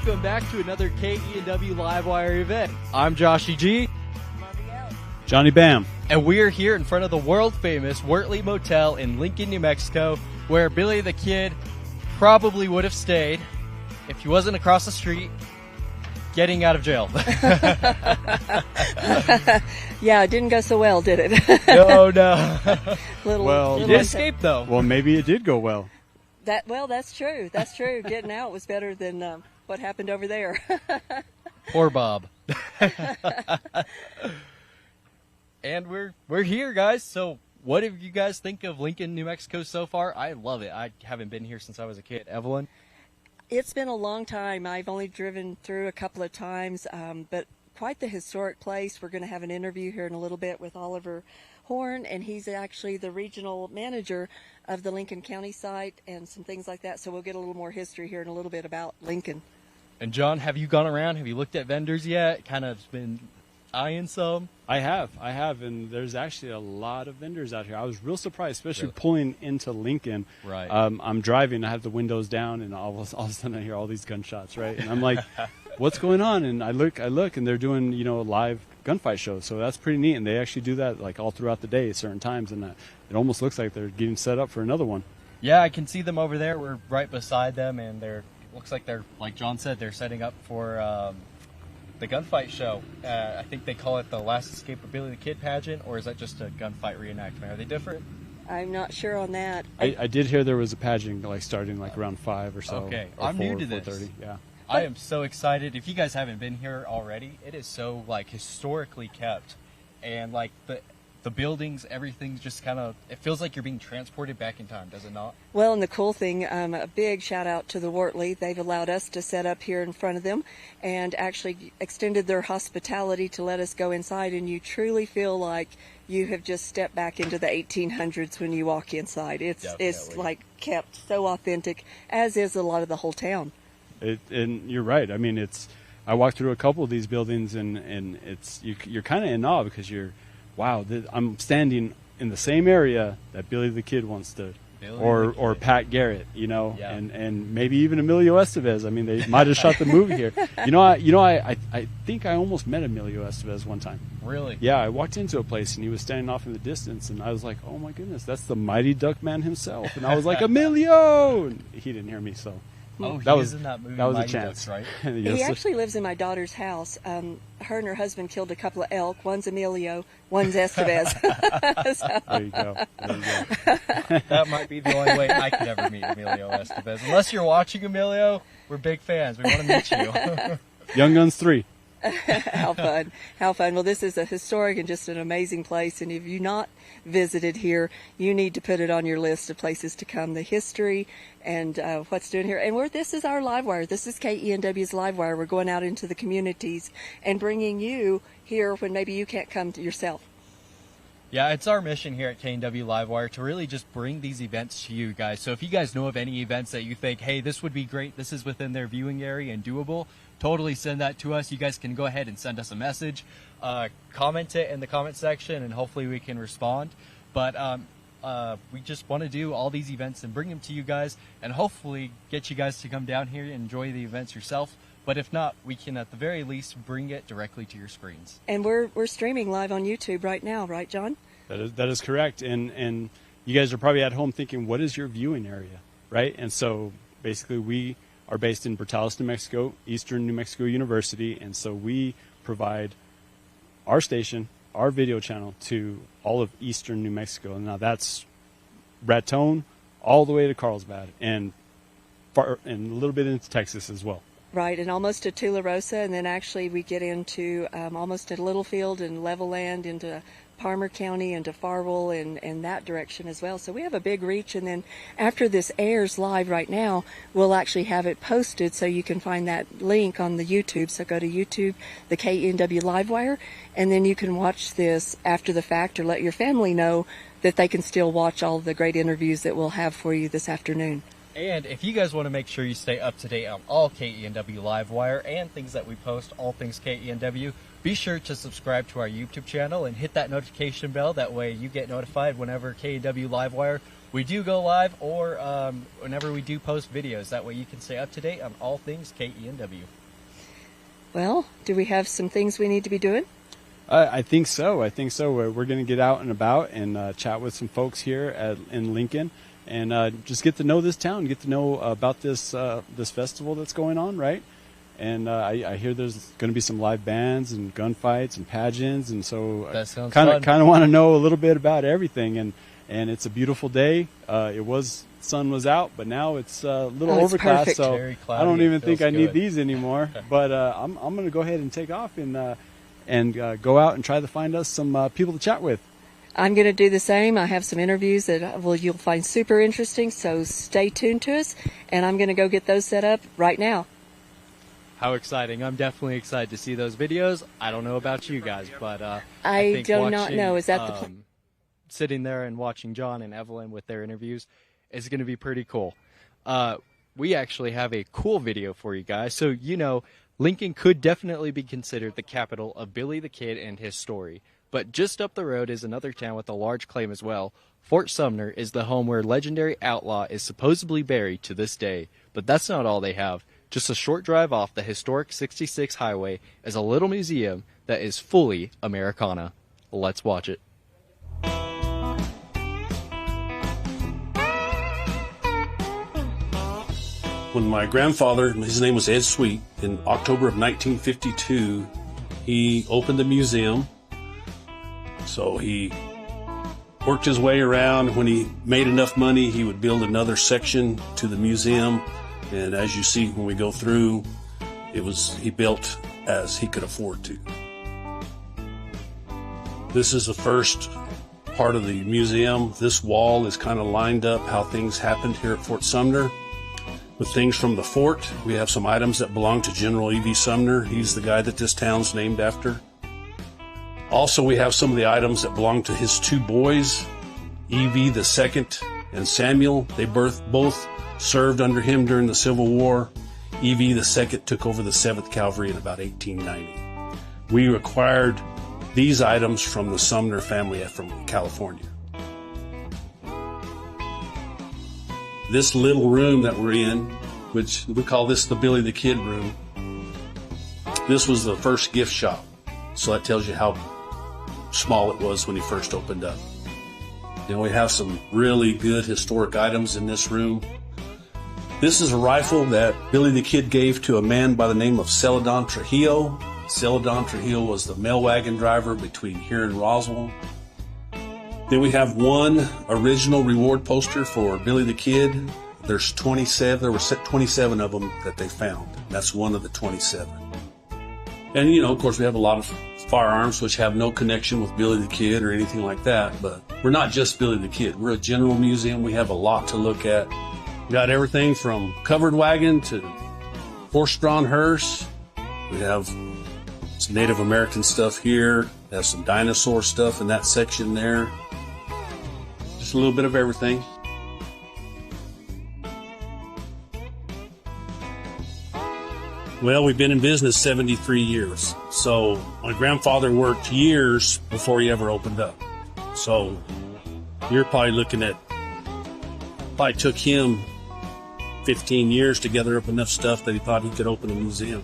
welcome back to another KENW Livewire event. I'm Joshy G. Johnny Bam. And we are here in front of the world-famous Wortley Motel in Lincoln, New Mexico, where Billy the Kid probably would have stayed if he wasn't across the street getting out of jail. Yeah, it didn't go so well, did it? No. He escaped, though. Well, maybe it did go well. That's true. That's true. Getting out was better than what happened over there. Poor Bob. And we're here, guys. So what do you guys think of Lincoln, New Mexico so far? I love it. I haven't been here since I was a kid. Evelyn? It's been a long time. I've only driven through a couple of times, but quite the historic place. We're going to have an interview here in a little bit with Oliver Horn, and he's actually the regional manager of the Lincoln County site and some things like that. So we'll get a little more history here in a little bit about Lincoln. And John, have you gone around? Have you looked at vendors yet? Kind of been eyeing some? I have, and there's actually a lot of vendors out here. I was real surprised, especially pulling into Lincoln. Right. I'm driving, I have the windows down, and all of a sudden I hear all these gunshots, right? And I'm like, what's going on? And I look, and they're doing, a live gunfight shows. So that's pretty neat, and they actually do that like all throughout the day at certain times, and it almost looks like they're getting set up for another one. Yeah, I can see them over there. We're right beside them, and looks like they're, like John said, they're setting up for the gunfight show. I think they call it the Last Escape of Billy the Kid pageant, or is that just a gunfight reenactment? Are they different? I'm not sure on that. I did hear there was a pageant starting around 5 or so. Okay, or I'm 4, new to this. 4:30. Yeah. I am so excited. If you guys haven't been here already, it is so historically kept, and the buildings, everything's just kind of, it feels like you're being transported back in time, does it not? Well, and the cool thing, a big shout out to the Wortley. They've allowed us to set up here in front of them and actually extended their hospitality to let us go inside, and you truly feel like you have just stepped back into the 1800s when you walk inside. It's like kept so authentic, as is a lot of the whole town. And you're right. I mean, I walked through a couple of these buildings, and you're kind of in awe because wow, I'm standing in the same area that Billy the Kid once stood, or Pat Garrett, and maybe even Emilio Estevez. I mean, they might have shot the movie here. I think I almost met Emilio Estevez one time. Really? Yeah, I walked into a place and he was standing off in the distance, and I was like, oh my goodness, that's the Mighty Duck Man himself. And I was like, Emilio! And he didn't hear me, so. Oh, that was in that movie. That was Mighty a chance, Ducks, right? Yes, he actually lives in my daughter's house. Her and her husband killed a couple of elk. One's Emilio, one's Estevez. There you go. That might be the only way I could ever meet Emilio Estevez. Unless you're watching Emilio, we're big fans. We want to meet you. Young Guns 3. How fun. Well, this is a historic and just an amazing place, and if you've not visited here, you need to put it on your list of places to come. The history and what's doing here. And this is our Livewire. This is KENW's Livewire. We're going out into the communities and bringing you here when maybe you can't come to yourself. Yeah, it's our mission here at KENW Livewire to really just bring these events to you guys. So if you guys know of any events that you think, hey, this would be great, this is within their viewing area and doable, totally send that to us. You guys can go ahead and send us a message, comment it in the comment section, and hopefully we can respond. But we just want to do all these events and bring them to you guys, and hopefully get you guys to come down here and enjoy the events yourself. But if not, we can at the very least bring it directly to your screens. And we're streaming live on YouTube right now, right, John? That is correct. And you guys are probably at home thinking, what is your viewing area, right? And so basically we are based in Brutales, New Mexico, Eastern New Mexico University, and so we provide our station, our video channel to all of Eastern New Mexico. And now that's Raton all the way to Carlsbad and a little bit into Texas as well. Right, and almost to Tularosa, and then actually we get into almost to Littlefield and Level Land, into Palmer County, into Farwell, and that direction as well. So we have a big reach, and then after this airs live right now, we'll actually have it posted so you can find that link on the YouTube. So go to YouTube, the KENW Livewire, and then you can watch this after the fact, or let your family know that they can still watch all the great interviews that we'll have for you this afternoon. And if you guys want to make sure you stay up to date on all KENW Livewire and things that we post, all things KENW, be sure to subscribe to our YouTube channel and hit that notification bell. That way you get notified whenever KENW Livewire we do go live, or whenever we do post videos. That way you can stay up to date on all things KENW. Well, do we have some things we need to be doing? I think so. We're going to get out and about and chat with some folks here in Lincoln, and just get to know this town, get to know about this festival that's going on, right? And I hear there's going to be some live bands and gunfights and pageants, and so that sounds kind fun. of want to know a little bit about everything. And it's a beautiful day. Sun was out, but now it's a little overcast, perfect. so Very cloudy. I don't even think I need Good. these anymore. But I'm going to go ahead and take off and go out and try to find us some people to chat with. I'm going to do the same. I have some interviews that you'll find super interesting, so stay tuned to us, and I'm going to go get those set up right now. How exciting. I'm definitely excited to see those videos. I don't know about you guys, but I think do not know. Is that the sitting there and watching John and Evelyn with their interviews is going to be pretty cool. We actually have a cool video for you guys. So, Lincoln could definitely be considered the capital of Billy the Kid and his story. But just up the road is another town with a large claim as well. Fort Sumner is the home where legendary outlaw is supposedly buried to this day. But that's not all they have. Just a short drive off the historic 66 highway is a little museum that is fully Americana. Let's watch it. When my grandfather, his name was Ed Sweet, in October of 1952, he opened the museum. So he worked his way around. When he made enough money, he would build another section to the museum. And as you see when we go through, he built as he could afford to. This is the first part of the museum. This wall is kind of lined up how things happened here at Fort Sumner. With things from the fort, we have some items that belong to General E.V. Sumner. He's the guy that this town's named after. Also, we have some of the items that belong to his two boys, E.V. the Second and Samuel. They both served under him during the Civil War. E.V. the Second took over the 7th Cavalry in about 1890. We acquired these items from the Sumner family from California. This little room that we're in, which we call this the Billy the Kid room, this was the first gift shop. So that tells you how small it was when he first opened up. We have some really good historic items in this room. This is a rifle that Billy the Kid gave to a man by the name of Celadon Trujillo. Celadon Trujillo was the mail wagon driver between here and Roswell. Then we have one original reward poster for Billy the Kid. There's 27. There were 27 of them that they found. That's one of the 27. And, of course, we have a lot of firearms which have no connection with Billy the Kid or anything like that. But we're not just Billy the Kid. We're a general museum. We have a lot to look at. We got everything from covered wagon to horse-drawn hearse. We have some Native American stuff here. We have some dinosaur stuff in that section there. Just a little bit of everything. Well, we've been in business 73 years. So my grandfather worked years before he ever opened up. So you're probably looking at, probably took him 15 years to gather up enough stuff that he thought he could open a museum.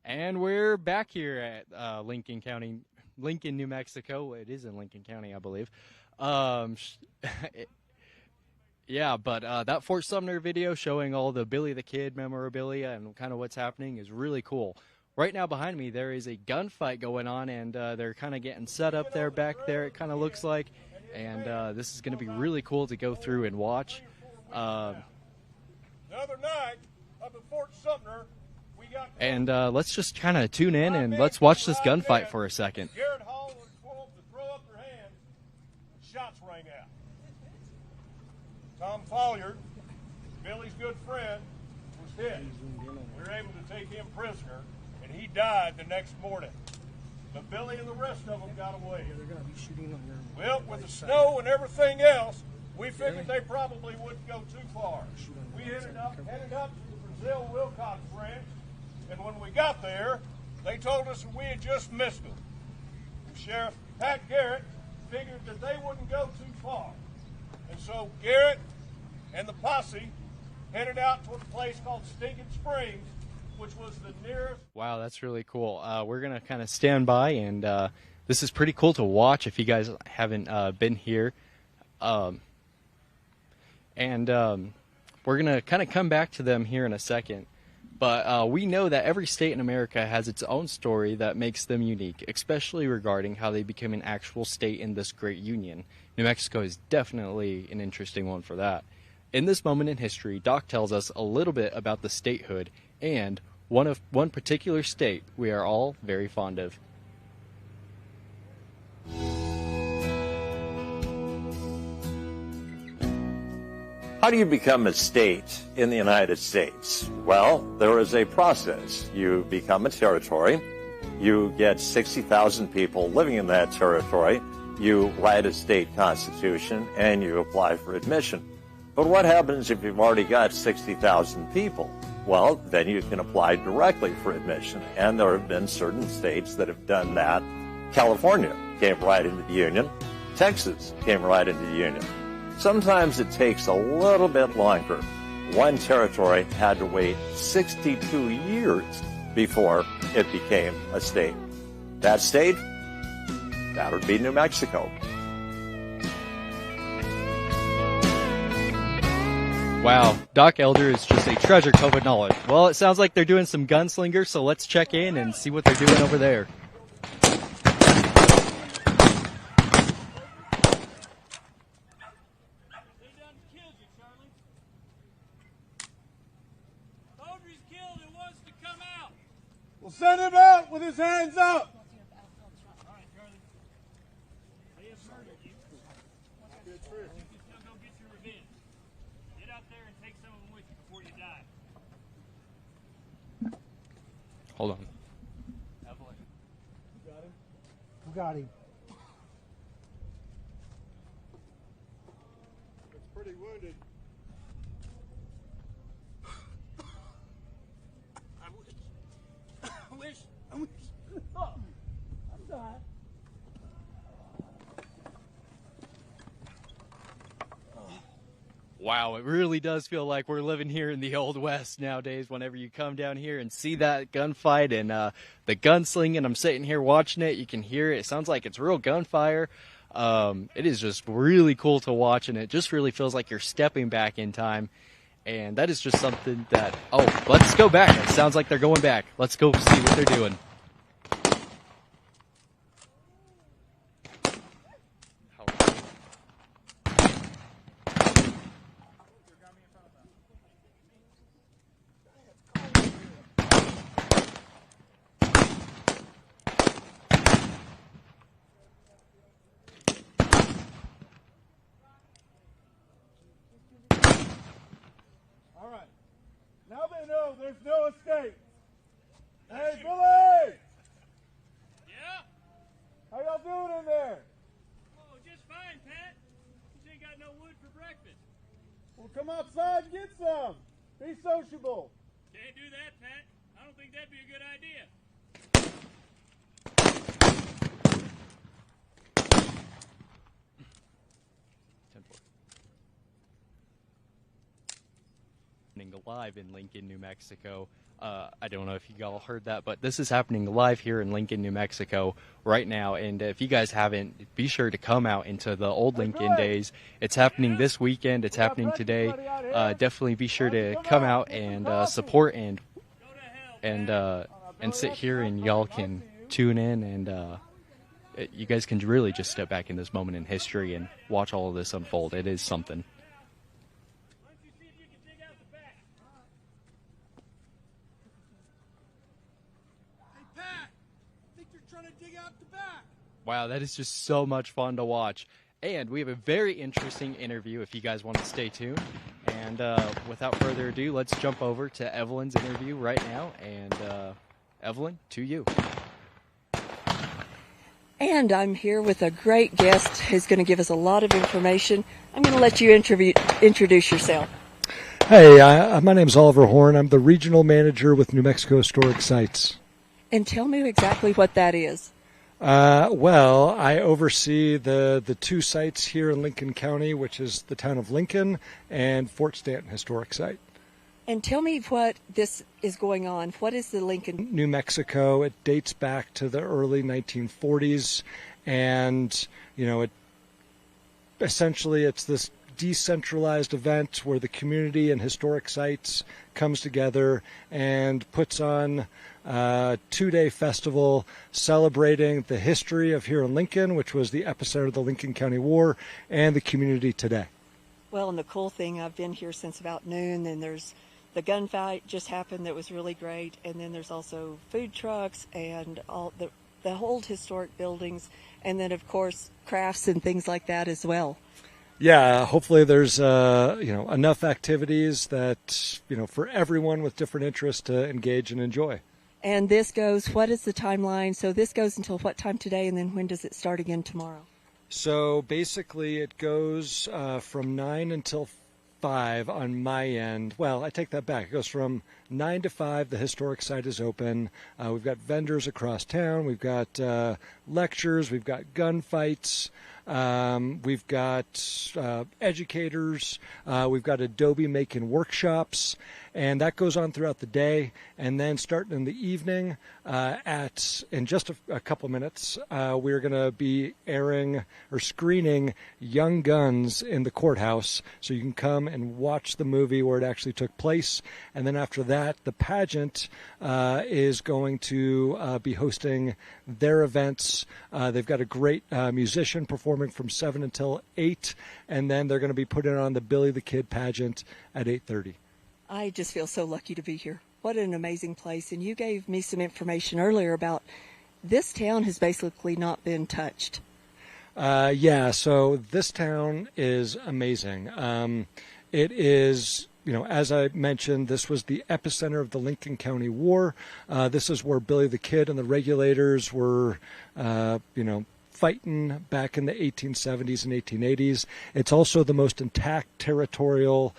And we're back here at Lincoln, New Mexico. It is in Lincoln County, I believe. That Fort Sumner video showing all the Billy the Kid memorabilia and kind of what's happening is really cool. Right now behind me there is a gunfight going on, and they're kind of getting set up there back there, it kind of looks like. And this is going to be really cool to go through and watch. The other night up at Fort Sumner, and let's just kind of tune in and let's watch this gunfight for a second. Garrett Hall was told to throw up their hands. Shots rang out. Tom Folliard, Billy's good friend, was hit. We were able to take him prisoner, and he died the next morning. But Billy and the rest of them got away. Well, with the snow and everything else, we figured they probably wouldn't go too far. We headed up to the Brazil Wilcox Ranch, and when we got there, they told us that we had just missed them. Sheriff Pat Garrett figured that they wouldn't go too far. And so Garrett and the posse headed out to a place called Stinking Springs, which was the nearest. Wow, that's really cool. We're going to kind of stand by, and this is pretty cool to watch if you guys haven't been here. We're going to kind of come back to them here in a second. But we know that every state in America has its own story that makes them unique, especially regarding how they became an actual state in this great union. New Mexico is definitely an interesting one for that. In this moment in history, Doc tells us a little bit about the statehood and one particular state we are all very fond of. How do you become a state in the United States? Well, there is a process. You become a territory. You get 60,000 people living in that territory. You write a state constitution, and you apply for admission. But what happens if you've already got 60,000 people? Well, then you can apply directly for admission. And there have been certain states that have done that. California came right into the Union. Texas came right into the Union. Sometimes it takes a little bit longer. One territory had to wait 62 years before it became a state. That state? That would be New Mexico. Wow, Doc Elder is just a treasure trove of knowledge. Well, it sounds like they're doing some gunslingers, so let's check in and see what they're doing over there. We'll send him out with his hands up. All right, Charlie. They have murdered you. Good for you. You can still go get your revenge. Get out there and take some of them with you before you die. Hold on. Evelyn. You got him? Who got him? It's pretty wounded. Wow, it really does feel like we're living here in the Old West nowadays whenever you come down here and see that gunfight and the gunslinging. I'm sitting here watching it. You can hear it. It sounds like it's real gunfire. It is just really cool to watch, and it just really feels like you're stepping back in time. And that is just something that... Oh, let's go back. It sounds like they're going back. Let's go see what they're doing. All right. Now they know there's no escape. Hey, Billy! Yeah? How y'all doing in there? Oh, just fine, Pat. Just ain't got no wood for breakfast. Well, come outside and get some. Be sociable. Can't do that, Pat. I don't think that'd be a good idea. Live in Lincoln, New Mexico. I don't know if you all heard that, but this is happening live here in Lincoln, New Mexico right now. And if you guys haven't, be sure to come out into the old Lincoln days. It's happening this weekend. It's happening today. Definitely be sure to come out and support and sit here, and y'all can tune in, and you guys can really just step back in this moment in history and watch all of this unfold. It is something. Wow, that is just so much fun to watch. And we have a very interesting interview if you guys want to stay tuned. And without further ado, let's jump over to Evelyn's interview right now. And Evelyn, to you. And I'm here with a great guest who's going to give us a lot of information. I'm going to let you introduce yourself. Hey, my name's Oliver Horn. I'm the regional manager with New Mexico Historic Sites. And tell me exactly what that is. Well, I oversee the two sites here in Lincoln County, which is the town of Lincoln and Fort Stanton Historic Site. And tell me what this is going on. What is the Lincoln? New Mexico, it dates back to the early 1940s, and, it's this decentralized event where the community and historic sites comes together and puts on a 2-day festival celebrating the history of here in Lincoln, which was the epicenter of the Lincoln County War, and the community today. Well, and the cool thing, I've been here since about noon, and there's the gunfight just happened that was really great, and then there's also food trucks and all the old historic buildings, and then of course crafts and things like that as well. Yeah, hopefully there's enough activities that for everyone with different interests to engage and enjoy. And this goes, what is the timeline? So this goes until what time today, and then when does it start again tomorrow? So basically it goes from 9 until 5 on my end. Well, I take that back. It goes from 9 to 5. The historic site is open. We've got vendors across town. We've got lectures. We've got gunfights. We've got educators. We've got Adobe making workshops. And that goes on throughout the day. And then starting in the evening, in just a couple minutes, we're going to be airing or screening Young Guns in the courthouse. So you can come and watch the movie where it actually took place. And then after that, the pageant is going to be hosting their events. They've got a great musician performing from 7 until 8. And then they're going to be putting on the Billy the Kid pageant at 8:30. I just feel so lucky to be here. What an amazing place. And you gave me some information earlier about this town has basically not been touched. Yeah, so this town is amazing. It is, as I mentioned, this was the epicenter of the Lincoln County War. This is where Billy the Kid and the regulators were, fighting back in the 1870s and 1880s. It's also the most intact territorial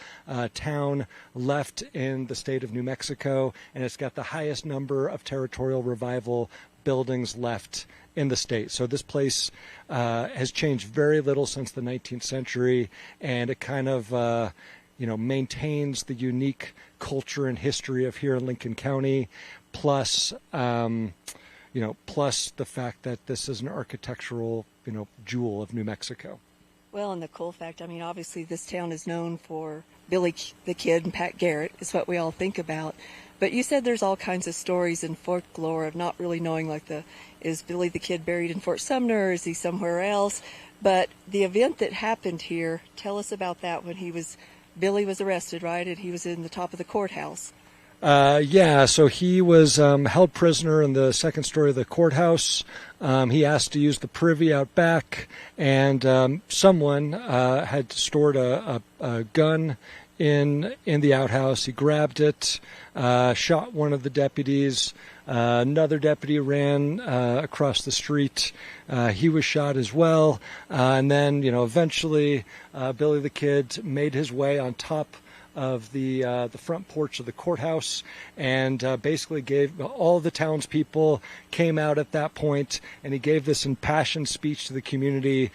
town left in the state of New Mexico, and it's got the highest number of territorial revival buildings left in the state. So this place has changed very little since the 19th century, and it kind of maintains the unique culture and history of here in Lincoln County, plus plus the fact that this is an architectural, jewel of New Mexico. Well, and the cool fact, obviously this town is known for Billy the Kid and Pat Garrett is what we all think about. But you said there's all kinds of stories and folklore of not really knowing, is Billy the Kid buried in Fort Sumner or is he somewhere else? But the event that happened here, tell us about that when Billy was arrested, right? And he was in the top of the courthouse. Yeah, so he was held prisoner in the second story of the courthouse. He asked to use the privy out back, and someone had stored a gun in the outhouse. He grabbed it, shot one of the deputies. Another deputy ran across the street. He was shot as well. And then, eventually Billy the Kid made his way on top of the front porch of the courthouse, and basically gave all the townspeople came out at that point, and he gave this impassioned speech to the community,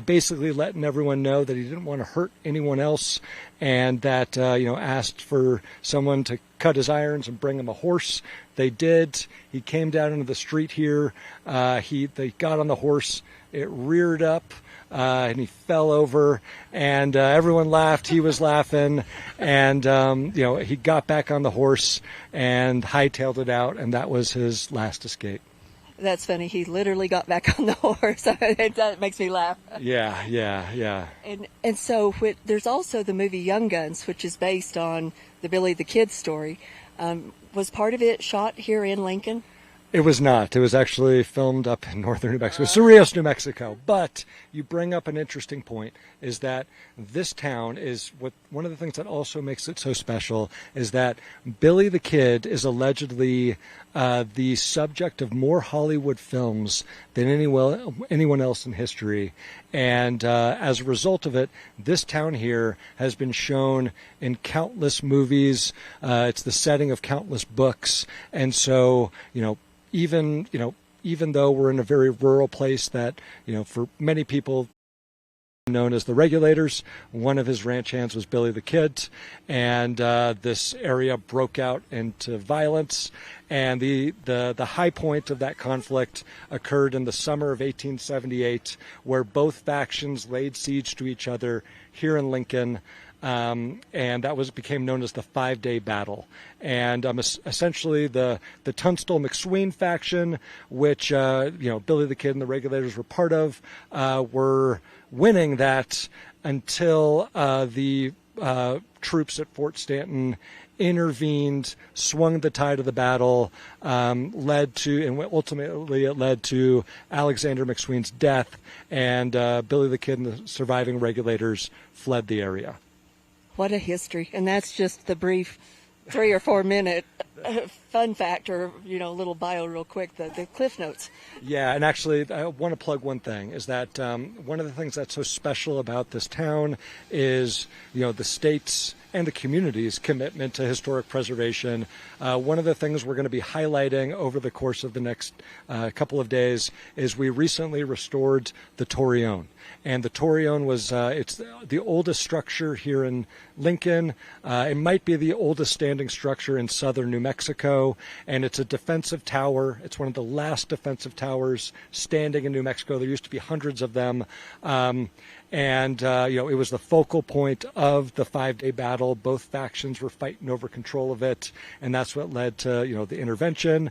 basically letting everyone know that he didn't want to hurt anyone else, and that asked for someone to cut his irons and bring him a horse. They did. He came down into the street here. They got on the horse. It reared up. And he fell over, and everyone laughed. He was laughing, and he got back on the horse and hightailed it out, and that was his last escape. That's funny. He literally got back on the horse. That makes me laugh. Yeah. And so there's also the movie Young Guns, which is based on the Billy the Kid story. Was part of it shot here in Lincoln? It was not. It was actually filmed up in northern New Mexico, Cerrillos, New Mexico. But you bring up an interesting point, is that this town is one of the things that also makes it so special is that Billy the Kid is allegedly the subject of more Hollywood films than anyone else in history. And as a result of it, this town here has been shown in countless movies. It's the setting of countless books. And so, even though we're in a very rural place that, for many people known as the Regulators, one of his ranch hands was Billy the Kid, and this area broke out into violence. And the high point of that conflict occurred in the summer of 1878, where both factions laid siege to each other here in Lincoln. And that became known as the 5-day battle. And essentially the Tunstall McSween faction, which Billy the Kid and the Regulators were part of, were winning that until the troops at Fort Stanton intervened, swung the tide of the battle, ultimately it led to Alexander McSween's death, and Billy the Kid and the surviving Regulators fled the area. What a history. And that's just the brief 3 or 4 minute fun fact, or, little bio real quick, the Cliff Notes. Yeah, and actually I want to plug one thing, is that one of the things that's so special about this town is, the state's and the community's commitment to historic preservation. One of the things we're going to be highlighting over the course of the next couple of days is we recently restored the Torreon. And the Torreon was, it's the oldest structure here in Lincoln. It might be the oldest standing structure in southern New Mexico, and it's a defensive tower. It's one of the last defensive towers standing in New Mexico. There used to be hundreds of them. It was the focal point of the 5-day battle. Both factions were fighting over control of it, and that's what led to, the intervention.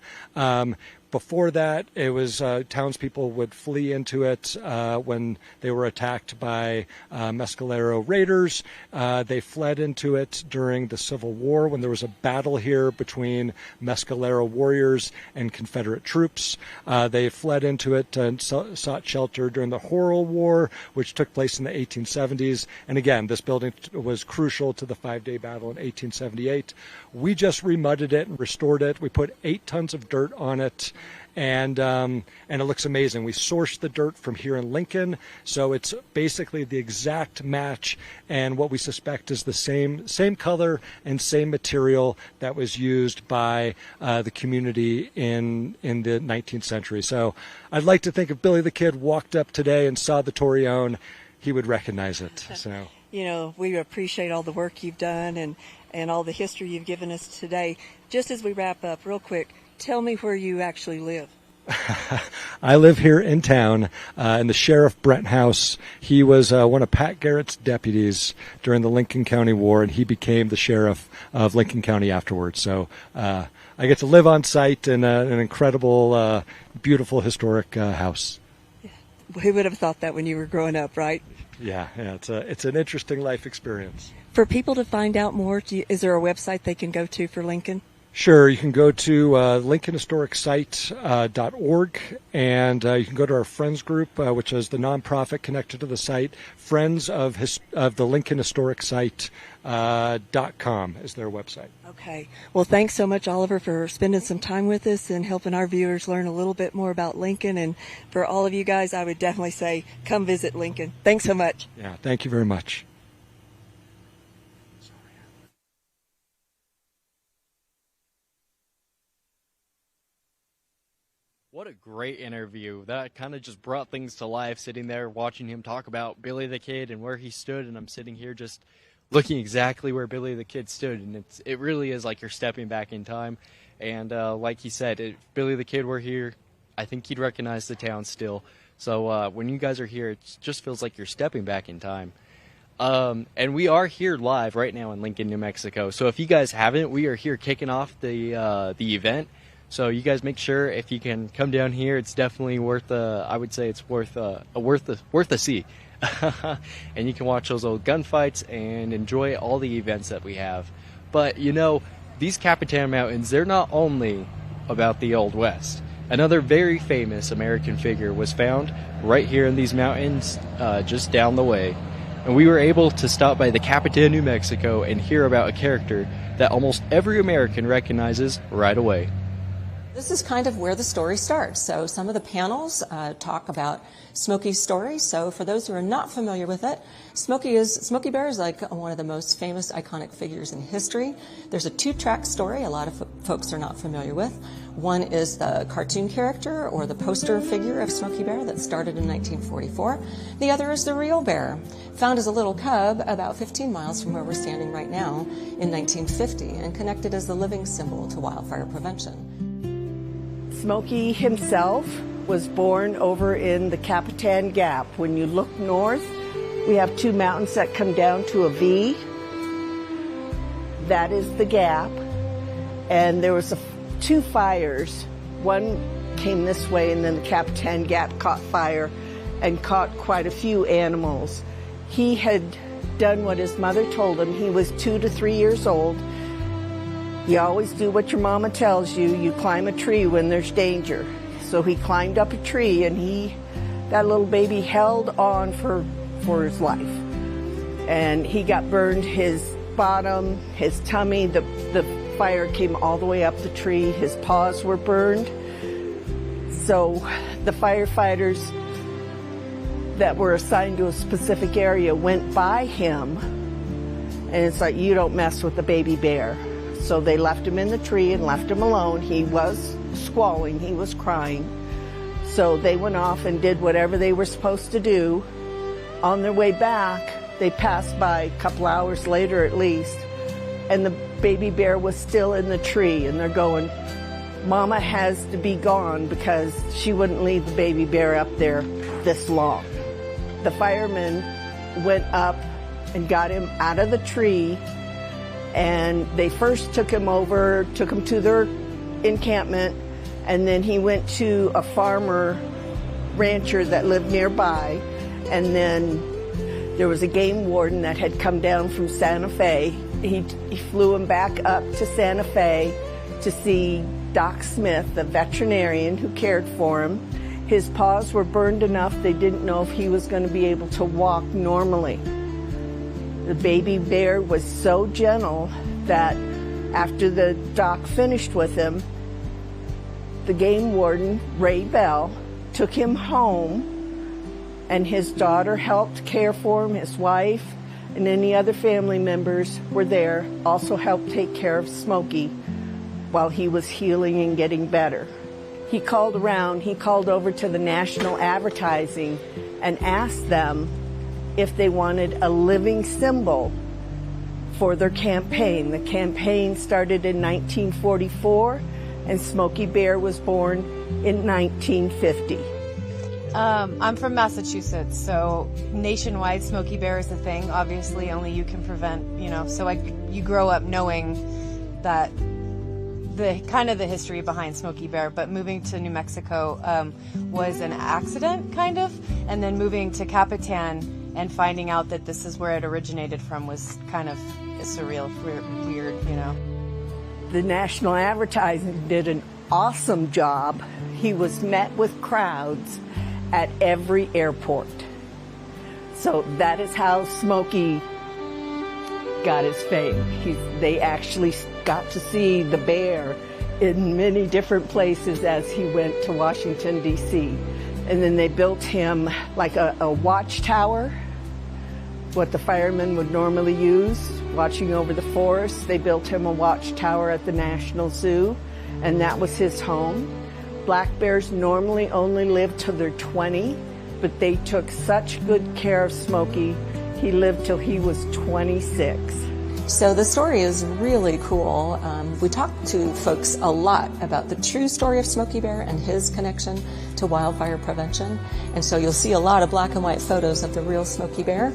Before that, it was townspeople would flee into it when they were attacked by Mescalero raiders. They fled into it during the Civil War when there was a battle here between Mescalero warriors and Confederate troops. They fled into it and sought shelter during the Horrell War, which took place in the 1870s. And again, this building was crucial to the 5-day battle in 1878. We just remudded it and restored it. We put 8 tons of dirt on it. And it looks amazing. We sourced the dirt from here in Lincoln, so it's basically the exact match, and what we suspect is the same color and same material that was used by the community in the 19th century. So I'd like to think if Billy the Kid walked up today and saw the Torreon, he would recognize it. So we appreciate all the work you've done and all the history you've given us today. Just as we wrap up, real quick, tell me where you actually live. I live here in town in the Sheriff Brent House. He was one of Pat Garrett's deputies during the Lincoln County War, and he became the sheriff of Lincoln County afterwards. So I get to live on site in an incredible, beautiful, historic house. Who would have thought that when you were growing up, right? Yeah, it's an interesting life experience. For people to find out more, is there a website they can go to for Lincoln? Sure, you can go to lincolnhistoricsite.org, and you can go to our Friends group, which is the nonprofit connected to the site. Friends of the Lincoln Historic Site.com is their website. Okay. Well, thanks so much, Oliver, for spending some time with us and helping our viewers learn a little bit more about Lincoln. And for all of you guys, I would definitely say come visit Lincoln. Thanks so much. Yeah, thank you very much. What a great interview. That kind of just brought things to life, sitting there watching him talk about Billy the Kid and where he stood, and I'm sitting here just looking exactly where Billy the Kid stood, and it really is like you're stepping back in time. And like he said, if Billy the Kid were here, I think he'd recognize the town still. So when you guys are here, it just feels like you're stepping back in time. And we are here live right now in Lincoln, New Mexico. So if you guys haven't, we are here kicking off the event. So you guys make sure if you can come down here, it's definitely worth I would say it's worth a see. And you can watch those old gunfights and enjoy all the events that we have. But these Capitan Mountains, they're not only about the Old West. Another very famous American figure was found right here in these mountains, just down the way. And we were able to stop by the Capitan, New Mexico, and hear about a character that almost every American recognizes right away. This is kind of where the story starts. So some of the panels talk about Smokey's story. So for those who are not familiar with it, Smokey Bear is like one of the most famous iconic figures in history. There's a 2-track story a lot of folks are not familiar with. One is the cartoon character or the poster figure of Smokey Bear that started in 1944. The other is the real bear, found as a little cub about 15 miles from where we're standing right now in 1950 and connected as the living symbol to wildfire prevention. Smokey himself was born over in the Capitan Gap. When you look north, we have 2 mountains that come down to a V. That is the Gap. And there was 2 fires. One came this way, and then the Capitan Gap caught fire and caught quite a few animals. He had done what his mother told him. He was 2 to 3 years old. You always do what your mama tells you. You climb a tree when there's danger. So he climbed up a tree, and that little baby held on for his life. And he got burned, his bottom, his tummy, the fire came all the way up the tree. His paws were burned. So the firefighters that were assigned to a specific area went by him, and it's like, you don't mess with the baby bear. So they left him in the tree and left him alone. He was squalling, he was crying. So they went off and did whatever they were supposed to do. On their way back, they passed by a couple hours later at least, and the baby bear was still in the tree, and they're going, Mama has to be gone, because she wouldn't leave the baby bear up there this long. The firemen went up and got him out of the tree, and they first took him to their encampment, and then he went to a rancher that lived nearby, and then there was a game warden that had come down from Santa Fe. He flew him back up to Santa Fe to see Doc Smith, the veterinarian who cared for him. His paws were burned enough they didn't know if he was going to be able to walk normally. The baby bear was so gentle that after the doc finished with him, the game warden, Ray Bell, took him home, and his daughter helped care for him, his wife, and any other family members were there, also helped take care of Smokey while he was healing and getting better. He called over to the National Advertising and asked them if they wanted a living symbol for their campaign. The campaign started in 1944, and Smokey Bear was born in 1950. I'm from Massachusetts, so nationwide Smokey Bear is a thing. Obviously, only you can prevent, so you grow up knowing that the history behind Smokey Bear, but moving to New Mexico was an accident, kind of, and then moving to Capitan and finding out that this is where it originated from was kind of surreal, weird, The National Advertising did an awesome job. He was met with crowds at every airport. So that is how Smokey got his fame. They actually got to see the bear in many different places as he went to Washington, D.C. And then they built him like a watchtower, what the firemen would normally use, watching over the forest. They built him a watchtower at the National Zoo, and that was his home. Black bears normally only live till they're 20, but they took such good care of Smokey, he lived till he was 26. So the story is really cool. We talked to folks a lot about the true story of Smokey Bear and his connection to wildfire prevention. And so you'll see a lot of black and white photos of the real Smokey Bear,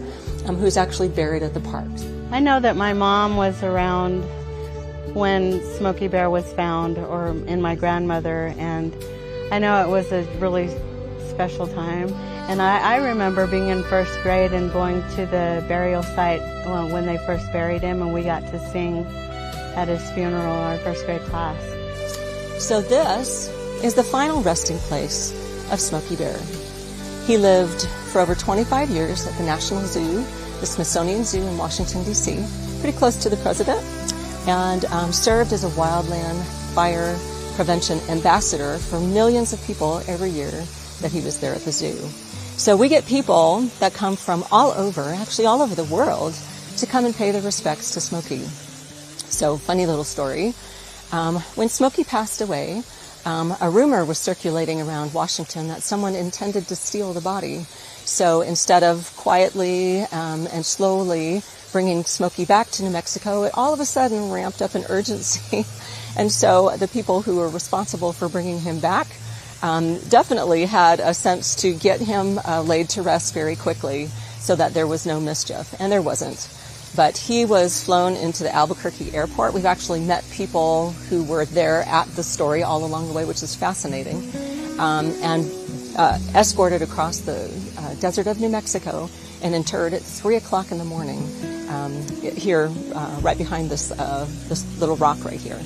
who's actually buried at the park. I know that my mom was around when Smokey Bear was found, and my grandmother, and I know it was a really special time. And I remember being in first grade and going to the burial site when they first buried him, and we got to sing at his funeral, our first grade class. So this is the final resting place of Smokey Bear. He lived for over 25 years at the National Zoo, the Smithsonian Zoo in Washington, D.C., pretty close to the president, and served as a wildland fire prevention ambassador for millions of people every year that he was there at the zoo. So we get people that come from all over, actually all over the world, to come and pay their respects to Smokey. So, funny little story. When Smokey passed away, a rumor was circulating around Washington that someone intended to steal the body. So instead of quietly and slowly bringing Smokey back to New Mexico, it all of a sudden ramped up in urgency. And so the people who were responsible for bringing him back definitely had a sense to get him laid to rest very quickly so that there was no mischief. And there wasn't. But he was flown into the Albuquerque airport. We've actually met people who were there at the story all along the way, which is fascinating, and escorted across the desert of New Mexico and interred at 3 o'clock in the morning here, right behind this little rock right here.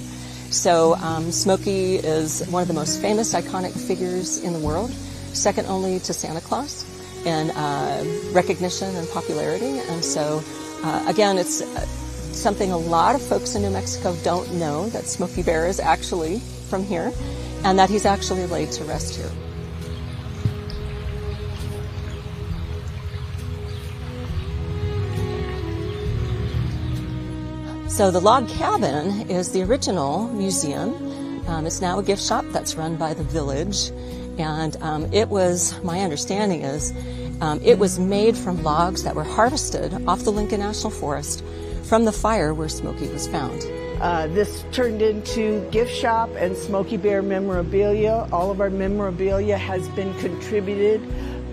So Smokey is one of the most famous, iconic figures in the world, second only to Santa Claus in recognition and popularity. And so again, it's something a lot of folks in New Mexico don't know, that Smokey Bear is actually from here and that he's actually laid to rest here. So the log cabin is the original museum. It's now a gift shop that's run by the village. And it was, my understanding is, it was made from logs that were harvested off the Lincoln National Forest from the fire where Smokey was found. This turned into gift shop and Smokey Bear memorabilia. All of our memorabilia has been contributed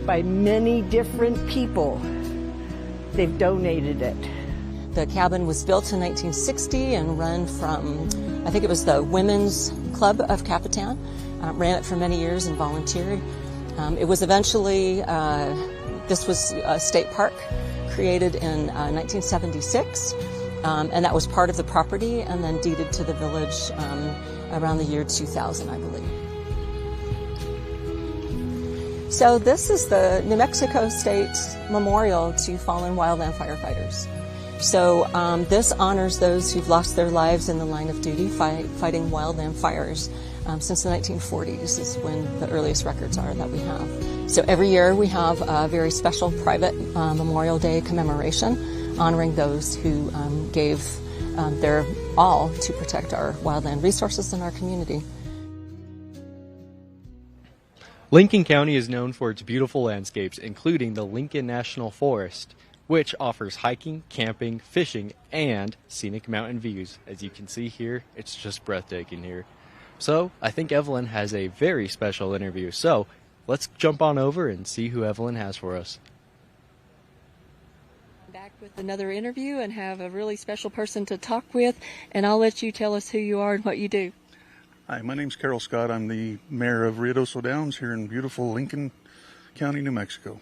by many different people. They've donated it. The cabin was built in 1960 and run from, I think it was the Women's Club of Capitan. Ran it for many years and volunteered. It was eventually, this was a state park created in 1976, and that was part of the property and then deeded to the village around the year 2000, I believe. So this is the New Mexico State Memorial to Fallen Wildland Firefighters. So this honors those who've lost their lives in the line of duty fighting wildland fires. Since the 1940s is when the earliest records are that we have. So every year we have a very special private Memorial Day commemoration honoring those who gave their all to protect our wildland resources in our community. Lincoln County is known for its beautiful landscapes, including the Lincoln National Forest, which offers hiking, camping, fishing, and scenic mountain views. As you can see here, it's just breathtaking here. So I think Evelyn has a very special interview. So let's jump on over and see who Evelyn has for us. Back with another interview and have a really special person to talk with, and I'll let you tell us who you are and what you do. Hi, my name's Carol Scott. I'm the mayor of Ruidoso Downs here in beautiful Lincoln County, New Mexico.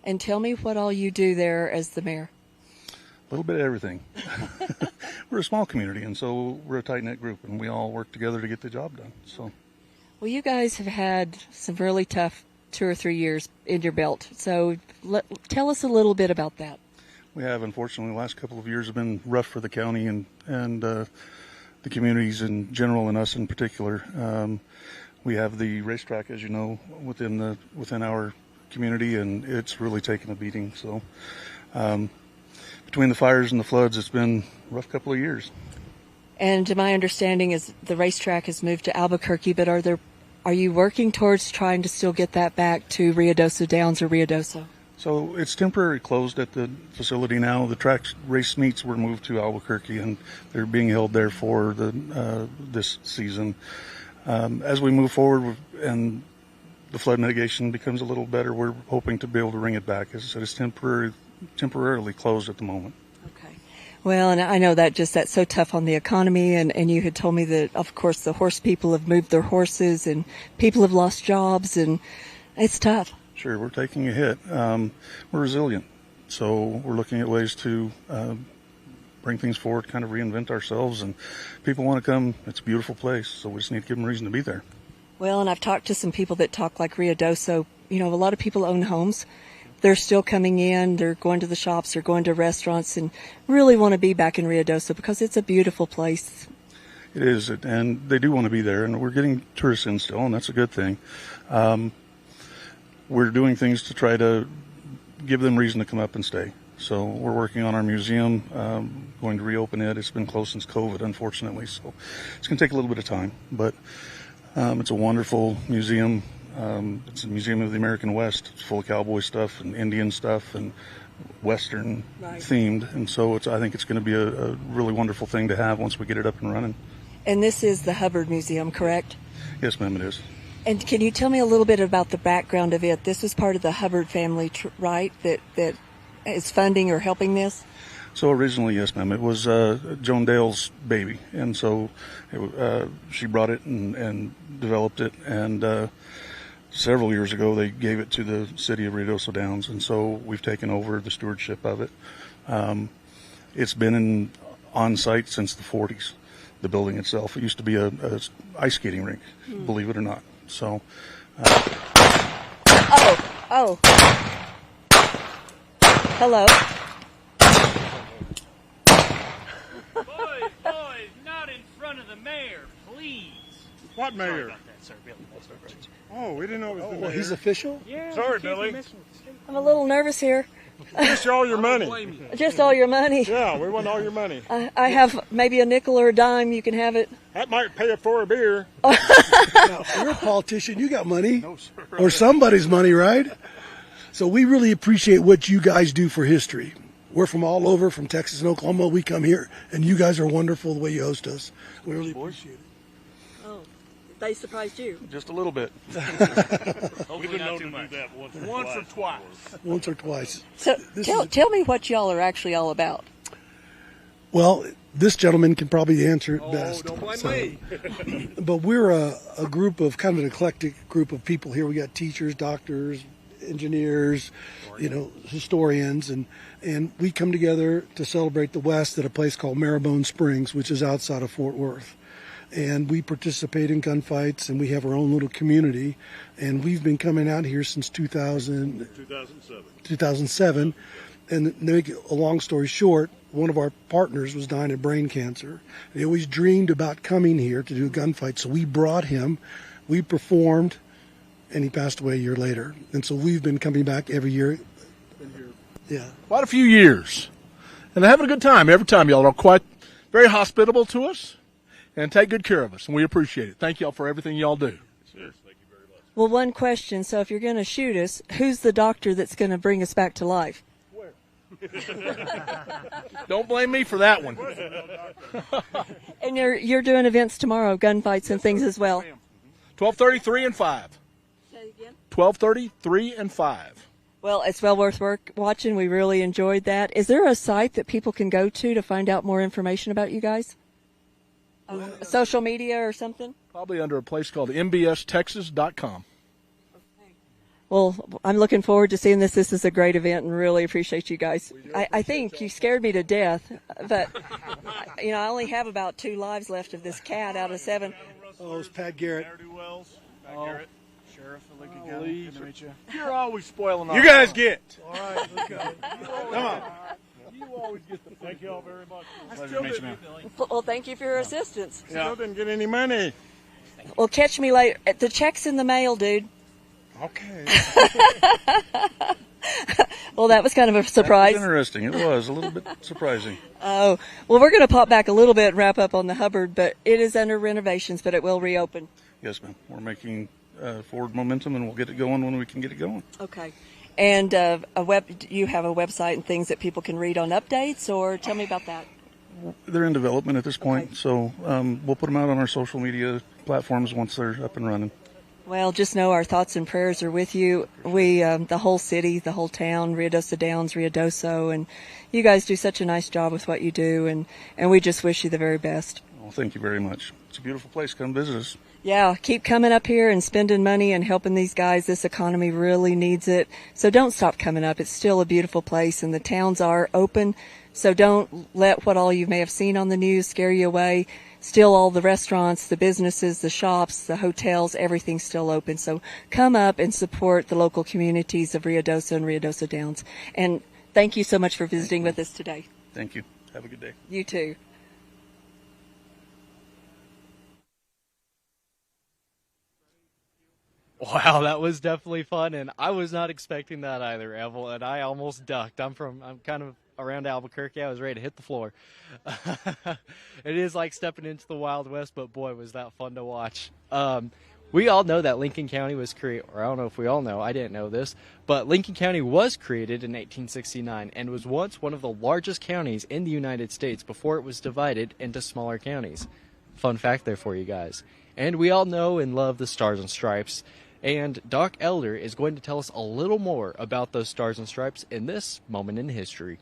And tell me what all you do there as the mayor. A little bit of everything. We're a small community, and so we're a tight-knit group, and we all work together to get the job done. So, well, you guys have had some really tough 2 or 3 years in your belt. So tell us a little bit about that. We have, unfortunately, the last couple of years have been rough for the county and the communities in general, and us in particular. We have the racetrack, as you know, within our community, and it's really taken a beating. So between the fires and the floods, it's been a rough couple of years. And my understanding is the racetrack has moved to Albuquerque, but are you working towards trying to still get that back to Ruidoso Downs or Ruidoso? So it's temporarily closed at the facility now. The track race meets were moved to Albuquerque, and they're being held there for this season. As we move forward and the flood mitigation becomes a little better, we're hoping to be able to bring it back. As I said, it's temporarily closed at the moment. Okay. Well, and I know that's so tough on the economy, and you had told me that, of course, the horse people have moved their horses, and people have lost jobs, and it's tough. Sure, we're taking a hit. We're resilient, so we're looking at ways to bring things forward, kind of reinvent ourselves, and people want to come. It's a beautiful place, so we just need to give them a reason to be there. Well, and I've talked to some people that talk like Ruidoso. You know, a lot of people own homes. They're still coming in. They're going to the shops. They're going to restaurants and really want to be back in Ruidoso because it's a beautiful place. It is, and they do want to be there, and we're getting tourists in still, and that's a good thing. We're doing things to try to give them reason to come up and stay. So we're working on our museum, going to reopen it. It's been closed since COVID, unfortunately, so it's going to take a little bit of time. But it's a wonderful museum. It's a museum of the American West. It's full of cowboy stuff and Indian stuff and Western themed. And so I think it's going to be a really wonderful thing to have once we get it up and running. And this is the Hubbard Museum, correct? Yes, ma'am, it is. And can you tell me a little bit about the background of it? This was part of the Hubbard family, right, that is funding or helping this? So originally, yes, ma'am, it was Joan Dale's baby. And so she brought it and developed it. And several years ago, they gave it to the city of Ruidoso Downs. And so we've taken over the stewardship of it. It's been on site since the 40s, the building itself. It used to be a ice skating rink, believe it or not. So. Oh. Hello. Boys, not in front of the mayor, please. What mayor? Sorry about that, sir, Billy. Oh, we didn't know it was the mayor. He's official? Yeah. Sorry, Billy. I'm a little nervous here. Just all your money. Just all your money. Yeah, we want all your money. I have maybe a nickel or a dime. You can have it. That might pay for a beer. Now, you're a politician. You got money. No, sir. Or somebody's money, right? So we really appreciate what you guys do for history. We're from all over, from Texas and Oklahoma. We come here, and you guys are wonderful the way you host us. We really appreciate it. Oh, they surprised you. Just a little bit. We've been known to do that once or twice. Once or twice. So tell me what y'all are actually all about. Well, this gentleman can probably answer it best. Don't blame me. But we're a group of kind of an eclectic group of people here. We got teachers, doctors, engineers, historians, and we come together to celebrate the West at a place called Marrowbone Springs, which is outside of Fort Worth. And we participate in gunfights, and we have our own little community. And we've been coming out here since 2007. And to make a long story short, one of our partners was dying of brain cancer. He always dreamed about coming here to do a gunfight, so we brought him. We performed, and he passed away a year later. And so we've been coming back every year. Yeah. Quite a few years. And having a good time every time. Y'all are quite very hospitable to us and take good care of us, and we appreciate it. Thank y'all for everything y'all do. Cheers. Thank you very much. Well, one question. So if you're going to shoot us, who's the doctor that's going to bring us back to life? Where? Don't blame me for that one. And you're doing events tomorrow, gunfights and things as well. 12:30, 3 and 5. Say it again. 12:30, 3 and 5. Well, it's well worth watching. We really enjoyed that. Is there a site that people can go to find out more information about you guys? Social media or something? Probably under a place called mbstexas.com. Well, I'm looking forward to seeing this. This is a great event and really appreciate you guys. I think you scared me to death, but, I only have about 2 lives left of this cat out of 7. Oh, it's Pat Garrett. Pat Garrett. Sheriff of Lincoln County. Good to meet you. You're always spoiling our You guys get. All right, let's go. Come on. You always get the. Thank you all very much. Pleasure to meet you, man. Well, thank you for your assistance. Still didn't get any money. Well, catch me later. The check's in the mail, dude. Okay. Well, that was kind of a surprise. That was interesting. It was a little bit surprising. Oh, well, we're going to pop back a little bit and wrap up on the Hubbard, but it is under renovations, but it will reopen. Yes, ma'am. We're making forward momentum, and we'll get it going when we can get it going. Okay. And you have a website and things that people can read on updates, or tell me about that. They're in development at this point, so we'll put them out on our social media platforms once they're up and running. Well, just know our thoughts and prayers are with you. We, the whole city, the whole town, Ruidoso Downs, Ruidoso, and you guys do such a nice job with what you do, and we just wish you the very best. Well, thank you very much. It's a beautiful place. Come visit us. Yeah, keep coming up here and spending money and helping these guys. This economy really needs it. So don't stop coming up. It's still a beautiful place, and the towns are open. So don't let what all you may have seen on the news scare you away. still all the restaurants, the businesses, the shops, the hotels, everything's still open. So come up and support the local communities of Ruidoso and Ruidoso Downs. And thank you so much for visiting with us today. Thank you. Have a good day. You too. Wow, that was definitely fun, and I was not expecting that either, Evelyn. I almost ducked. I'm kind of around Albuquerque. I was ready to hit the floor. It is like stepping into the Wild West, but boy, was that fun to watch. We all know that Lincoln County was created, or I don't know if we all know, I didn't know this, but Lincoln County was created in 1869 and was once one of the largest counties in the United States before it was divided into smaller counties. Fun fact there for you guys. And we all know and love the Stars and Stripes. And Doc Elder is going to tell us a little more about those Stars and Stripes in this moment in history.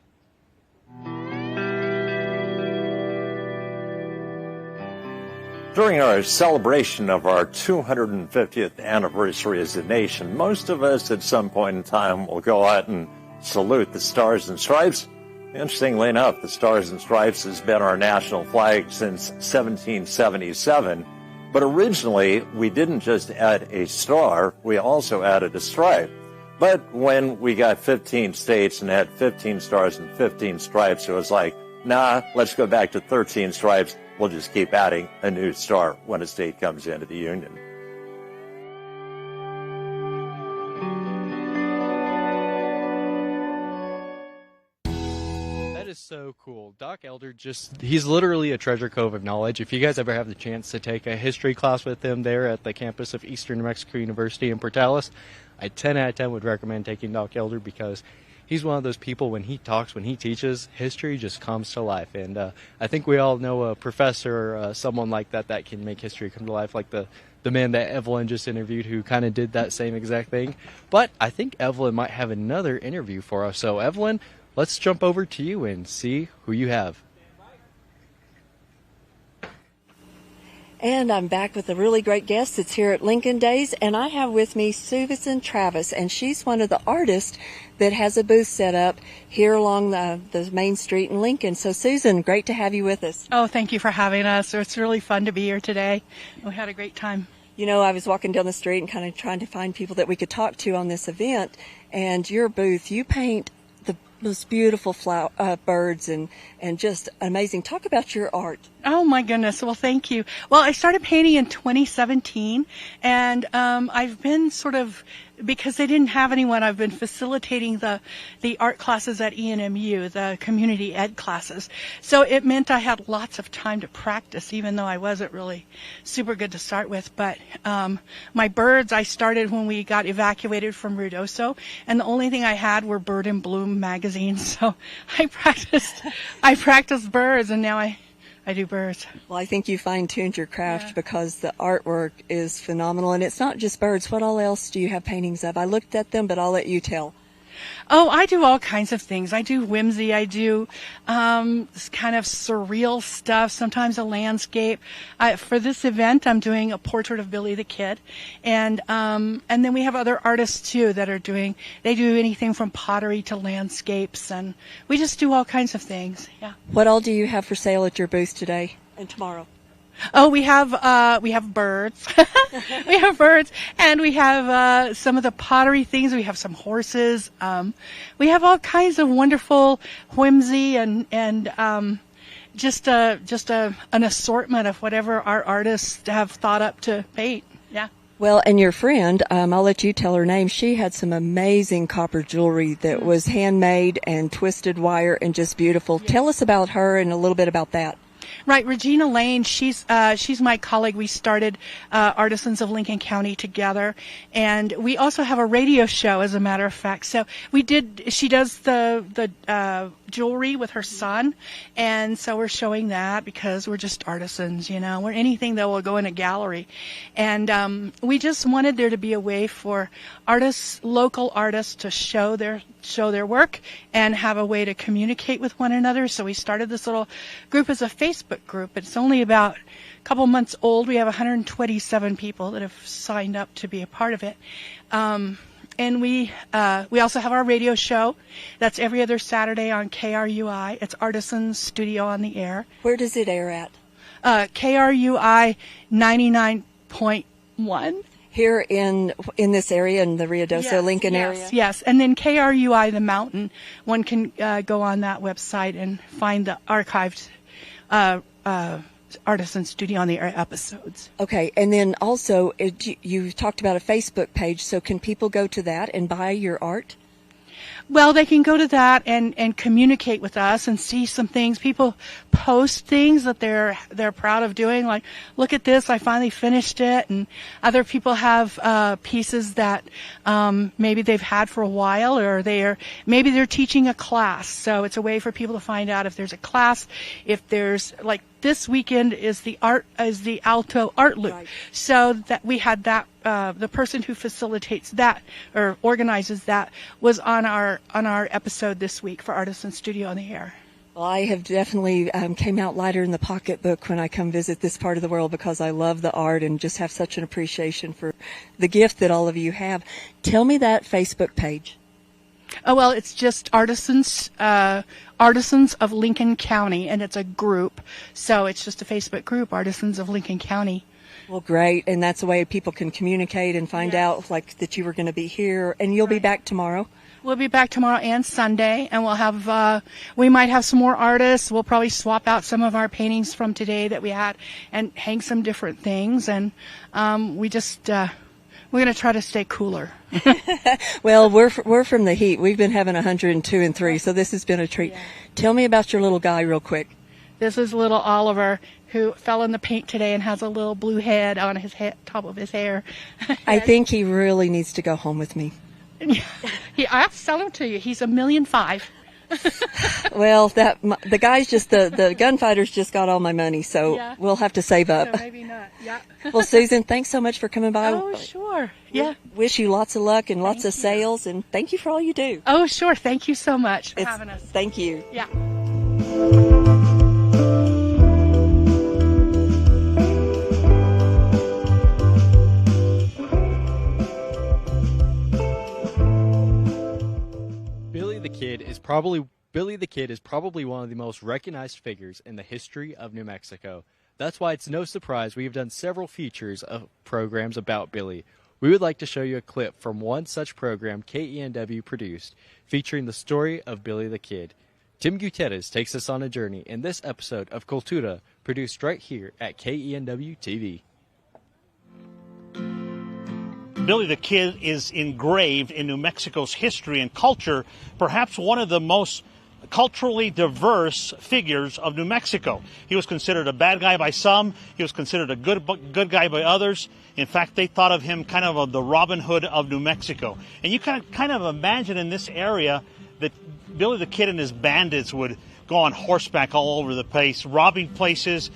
During our celebration of our 250th anniversary as a nation, most of us at some point in time will go out and salute the Stars and Stripes. Interestingly enough, the Stars and Stripes has been our national flag since 1777. But originally, we didn't just add a star, we also added a stripe. But when we got 15 states and had 15 stars and 15 stripes, it was like, nah, let's go back to 13 stripes. We'll just keep adding a new star when a state comes into the Union. So cool. Doc Elder he's literally a treasure trove of knowledge. If you guys ever have the chance to take a history class with him there at the campus of Eastern New Mexico University in Portales, I 10 out of 10 would recommend taking Doc Elder, because he's one of those people, when he talks, when he teaches, history just comes to life. And I think we all know a professor or someone like that can make history come to life, like the man that Evelyn just interviewed, who kind of did that same exact thing. But I think Evelyn might have another interview for us. So Evelyn, let's jump over to you and see who you have. And I'm back with a really great guest that's here at Lincoln Days, and I have with me Susan Travis, and she's one of the artists that has a booth set up here along the main street in Lincoln. So Susan, great to have you with us. Oh, thank you for having us. It's really fun to be here today. We had a great time. You know, I was walking down the street and kind of trying to find people that we could talk to on this event, and your booth, you paint most beautiful birds and just amazing. Talk about your art. Oh my goodness. Well, thank you. Well, I started painting in 2017, and I've been sort of, because they didn't have anyone, I've been facilitating the art classes at ENMU, the community ed classes. So it meant I had lots of time to practice, even though I wasn't really super good to start with. But my birds, I started when we got evacuated from Ruidoso, and the only thing I had were Bird in Bloom magazines. So I practiced birds, and now I do birds. Well, I think you fine-tuned your craft, because the artwork is phenomenal. And it's not just birds. What all else do you have paintings of? I looked at them, but I'll let you tell. Oh, I do all kinds of things. I do whimsy. I do this kind of surreal stuff, sometimes a landscape. For this event, I'm doing a portrait of Billy the Kid. And then we have other artists, too, that are they do anything from pottery to landscapes. And we just do all kinds of things, yeah. What all do you have for sale at your booth today and tomorrow? Oh, we have birds. We have birds, and we have some of the pottery things. We have some horses. We have all kinds of wonderful whimsy and just an assortment of whatever our artists have thought up to paint. Yeah. Well, and your friend, I'll let you tell her name. She had some amazing copper jewelry that was handmade and twisted wire and just beautiful. Yeah. Tell us about her and a little bit about that. Right, Regina Lane, she's my colleague. We started Artisans of Lincoln County together, and we also have a radio show, as a matter of fact. So she does the jewelry with her son, and so we're showing that because we're just artisans, you know. We're anything that will go in a gallery. And we just wanted there to be a way for artists, local artists, to show their work and have a way to communicate with one another. So we started this little group as a Facebook group. It's only about a couple months old. We have 127 people that have signed up to be a part of it. And we also have our radio show. That's every other Saturday on KRUI. It's Artisans Studio on the Air. Where does it air at? KRUI 99.1. Here in this area, in the Ruidoso, Lincoln area? Yes, and then KRUI The Mountain. One can go on that website and find the archived Artisan Studio on the Air episodes. Okay, and then also, you talked about a Facebook page, so can people go to that and buy your art? Well, they can go to that and communicate with us and see some things. People post things that they're proud of doing, like, look at this, I finally finished it. And other people have pieces that maybe they've had for a while, or maybe they're teaching a class. So it's a way for people to find out if there's a class, if there's, like, this weekend is the Alto Art Loop. Right. So that we had that the person who facilitates that or organizes that was on our episode this week for Artisan Studio on the Air. Well, I have definitely came out lighter in the pocketbook when I come visit this part of the world, because I love the art and just have such an appreciation for the gift that all of you have. Tell me that Facebook page. Oh, well, it's just Artisans of Lincoln County, and it's a group. So it's just a Facebook group, Artisans of Lincoln County. Well, great. And that's a way people can communicate and find out, like, that you were going to be here. And you'll be back tomorrow? We'll be back tomorrow and Sunday, and we'll have, we might have some more artists. We'll probably swap out some of our paintings from today that we had and hang some different things. And we're going to try to stay cooler. Well, we're from the heat. We've been having 102 and 3, so this has been a treat. Yeah. Tell me about your little guy real quick. This is little Oliver, who fell in the paint today and has a little blue head on his top of his hair. I think he really needs to go home with me. I'll sell him to you. He's $1.5 million. Well, the guy's just the gunfighter's just got all my money, so we'll have to save up. So maybe not. Yeah. Well, Susan, thanks so much for coming by. Oh, sure. Yeah. Wish you lots of luck and lots of sales, and thank you for all you do. Oh, sure. Thank you so much for having us. Thank you. Yeah. Billy the Kid is probably one of the most recognized figures in the history of New Mexico. That's why it's no surprise we have done several features of programs about Billy. We would like to show you a clip from one such program KENW produced, featuring the story of Billy the Kid. Tim Gutierrez takes us on a journey in this episode of Cultura, produced right here at KENW TV. Billy the Kid is engraved in New Mexico's history and culture, perhaps one of the most culturally diverse figures of New Mexico. He was considered a bad guy by some. He was considered a good guy by others. In fact, they thought of him kind of the Robin Hood of New Mexico. And you kind of imagine in this area that Billy the Kid and his bandits would go on horseback all over the place, robbing places,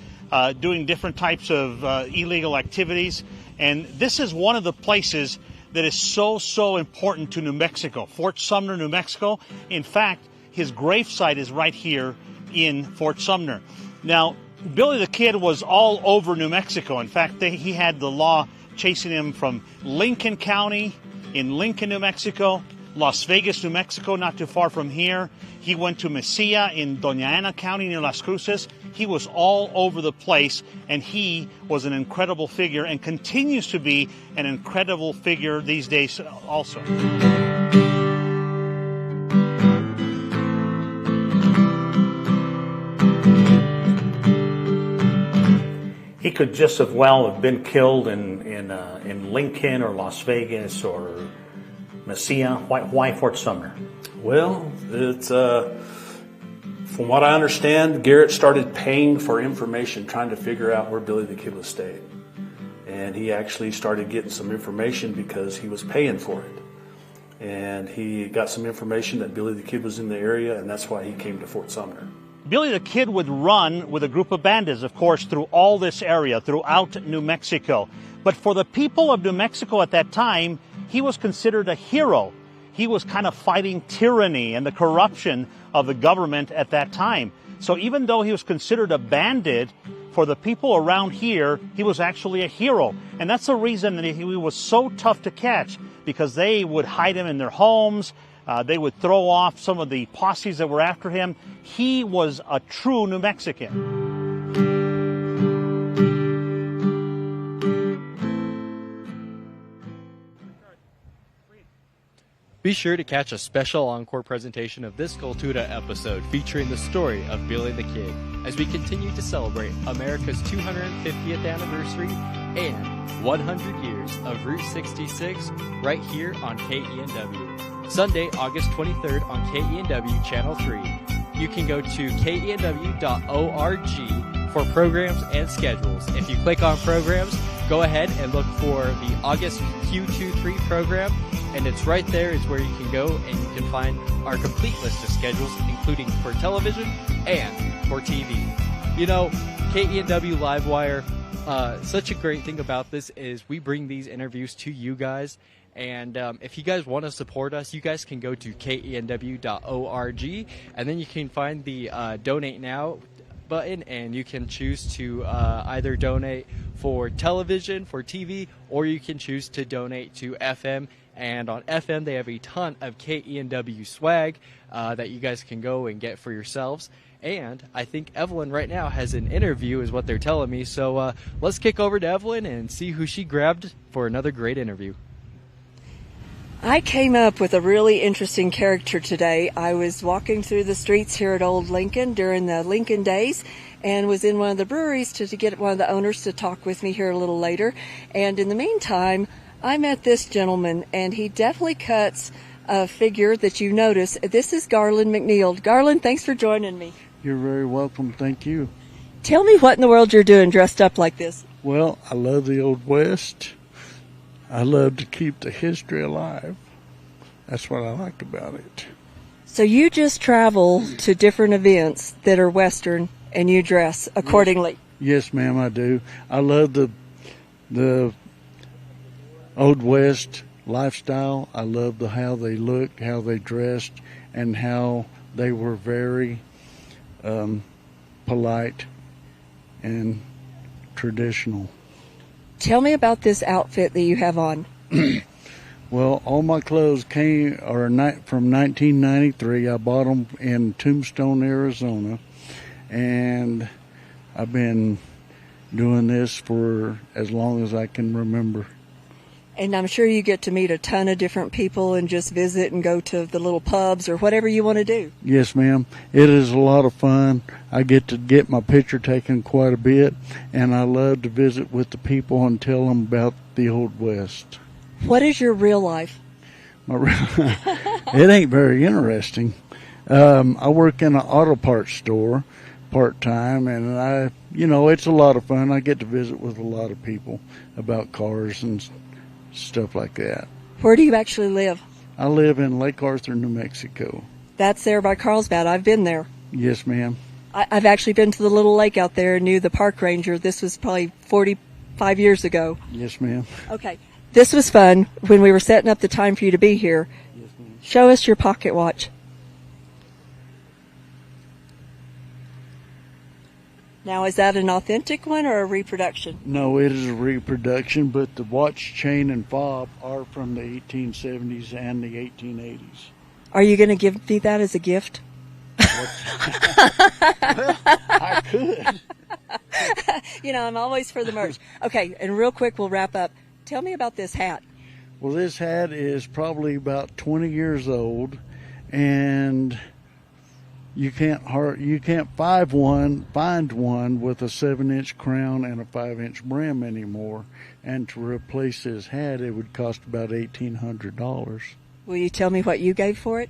doing different types of illegal activities. And this is one of the places that is so important to New Mexico, Fort Sumner, New Mexico. In fact, his gravesite is right here in Fort Sumner. Now, Billy the Kid was all over New Mexico. In fact, he had the law chasing him from Lincoln County in Lincoln, New Mexico, Las Vegas, New Mexico, not too far from here. He went to Mesilla in Doña Ana County near Las Cruces. He was all over the place, and he was an incredible figure and continues to be an incredible figure these days also. He could just as well have been killed in Lincoln or Las Vegas or Mesilla. Why Fort Sumner? Well, it's from what I understand, Garrett started paying for information, trying to figure out where Billy the Kid was staying. And he actually started getting some information because he was paying for it. And he got some information that Billy the Kid was in the area, and that's why he came to Fort Sumner. Billy the Kid would run with a group of bandits, of course, through all this area, throughout New Mexico. But for the people of New Mexico at that time, he was considered a hero. He was kind of fighting tyranny and the corruption of the government at that time. So even though he was considered a bandit, for the people around here, he was actually a hero. And that's the reason that he was so tough to catch, because they would hide him in their homes. They would throw off some of the posses that were after him. He was a true New Mexican. Be sure to catch a special encore presentation of this Cultura episode featuring the story of Billy the Kid as we continue to celebrate America's 250th anniversary and 100 years of Route 66 right here on KENW. Sunday, August 23rd on KENW Channel 3. You can go to kenw.org for programs and schedules. If you click on programs, go ahead and look for the August Q23 program, and it's right there is where you can go and you can find our complete list of schedules, including for television and for TV. You know, KENW Livewire, such a great thing about this is we bring these interviews to you guys, and if you guys want to support us, you guys can go to kenw.org, and then you can find the Donate Now button, and you can choose to either donate for television, for TV, or you can choose to donate to FM. And on FM, they have a ton of KENW swag that you guys can go and get for yourselves. And I think Evelyn right now has an interview, is what they're telling me. So let's kick over to Evelyn and see who she grabbed for another great interview. I came up with a really interesting character today. I was walking through the streets here at Old Lincoln during the Lincoln Days and was in one of the breweries to get one of the owners to talk with me here a little later. And in the meantime, I met this gentleman, and he definitely cuts a figure that you notice. This is Garland McNeil. Garland, thanks for joining me. You're very welcome. Thank you. Tell me what in the world you're doing dressed up like this. Well, I love the Old West. I love to keep the history alive. That's what I like about it. So you just travel to different events that are Western, and you dress accordingly. Yes, ma'am, I do. I love the Old West lifestyle. I love how they looked, how they dressed, and how they were very polite and traditional. Tell me about this outfit that you have on. Well, all my clothes from 1993. I bought them in Tombstone, Arizona, and I've been doing this for as long as I can remember. And I'm sure you get to meet a ton of different people and just visit and go to the little pubs or whatever you want to do. Yes, ma'am. It is a lot of fun. I get to get my picture taken quite a bit, and I love to visit with the people and tell them about the Old West. What is your real life? It ain't very interesting. I work in an auto parts store part-time, and it's a lot of fun. I get to visit with a lot of people about cars and stuff like that. Where do you actually live? I live in Lake Arthur, New Mexico. That's there by Carlsbad. I've been there. Yes, ma'am. I've actually been to the little lake out there and knew the park ranger. This was probably 45 years ago. Yes, ma'am. Okay. This was fun when we were setting up the time for you to be here. Yes, ma'am. Show us your pocket watch. Now, is that an authentic one or a reproduction? No, it is a reproduction, but the watch, chain, and fob are from the 1870s and the 1880s. Are you going to give me that as a gift? I could. I'm always for the merch. Okay, and real quick, we'll wrap up. Tell me about this hat. Well, this hat is probably about 20 years old, and you can't find one with a 7-inch crown and a 5-inch brim anymore. And to replace this hat, it would cost about $1,800. Will you tell me what you gave for it?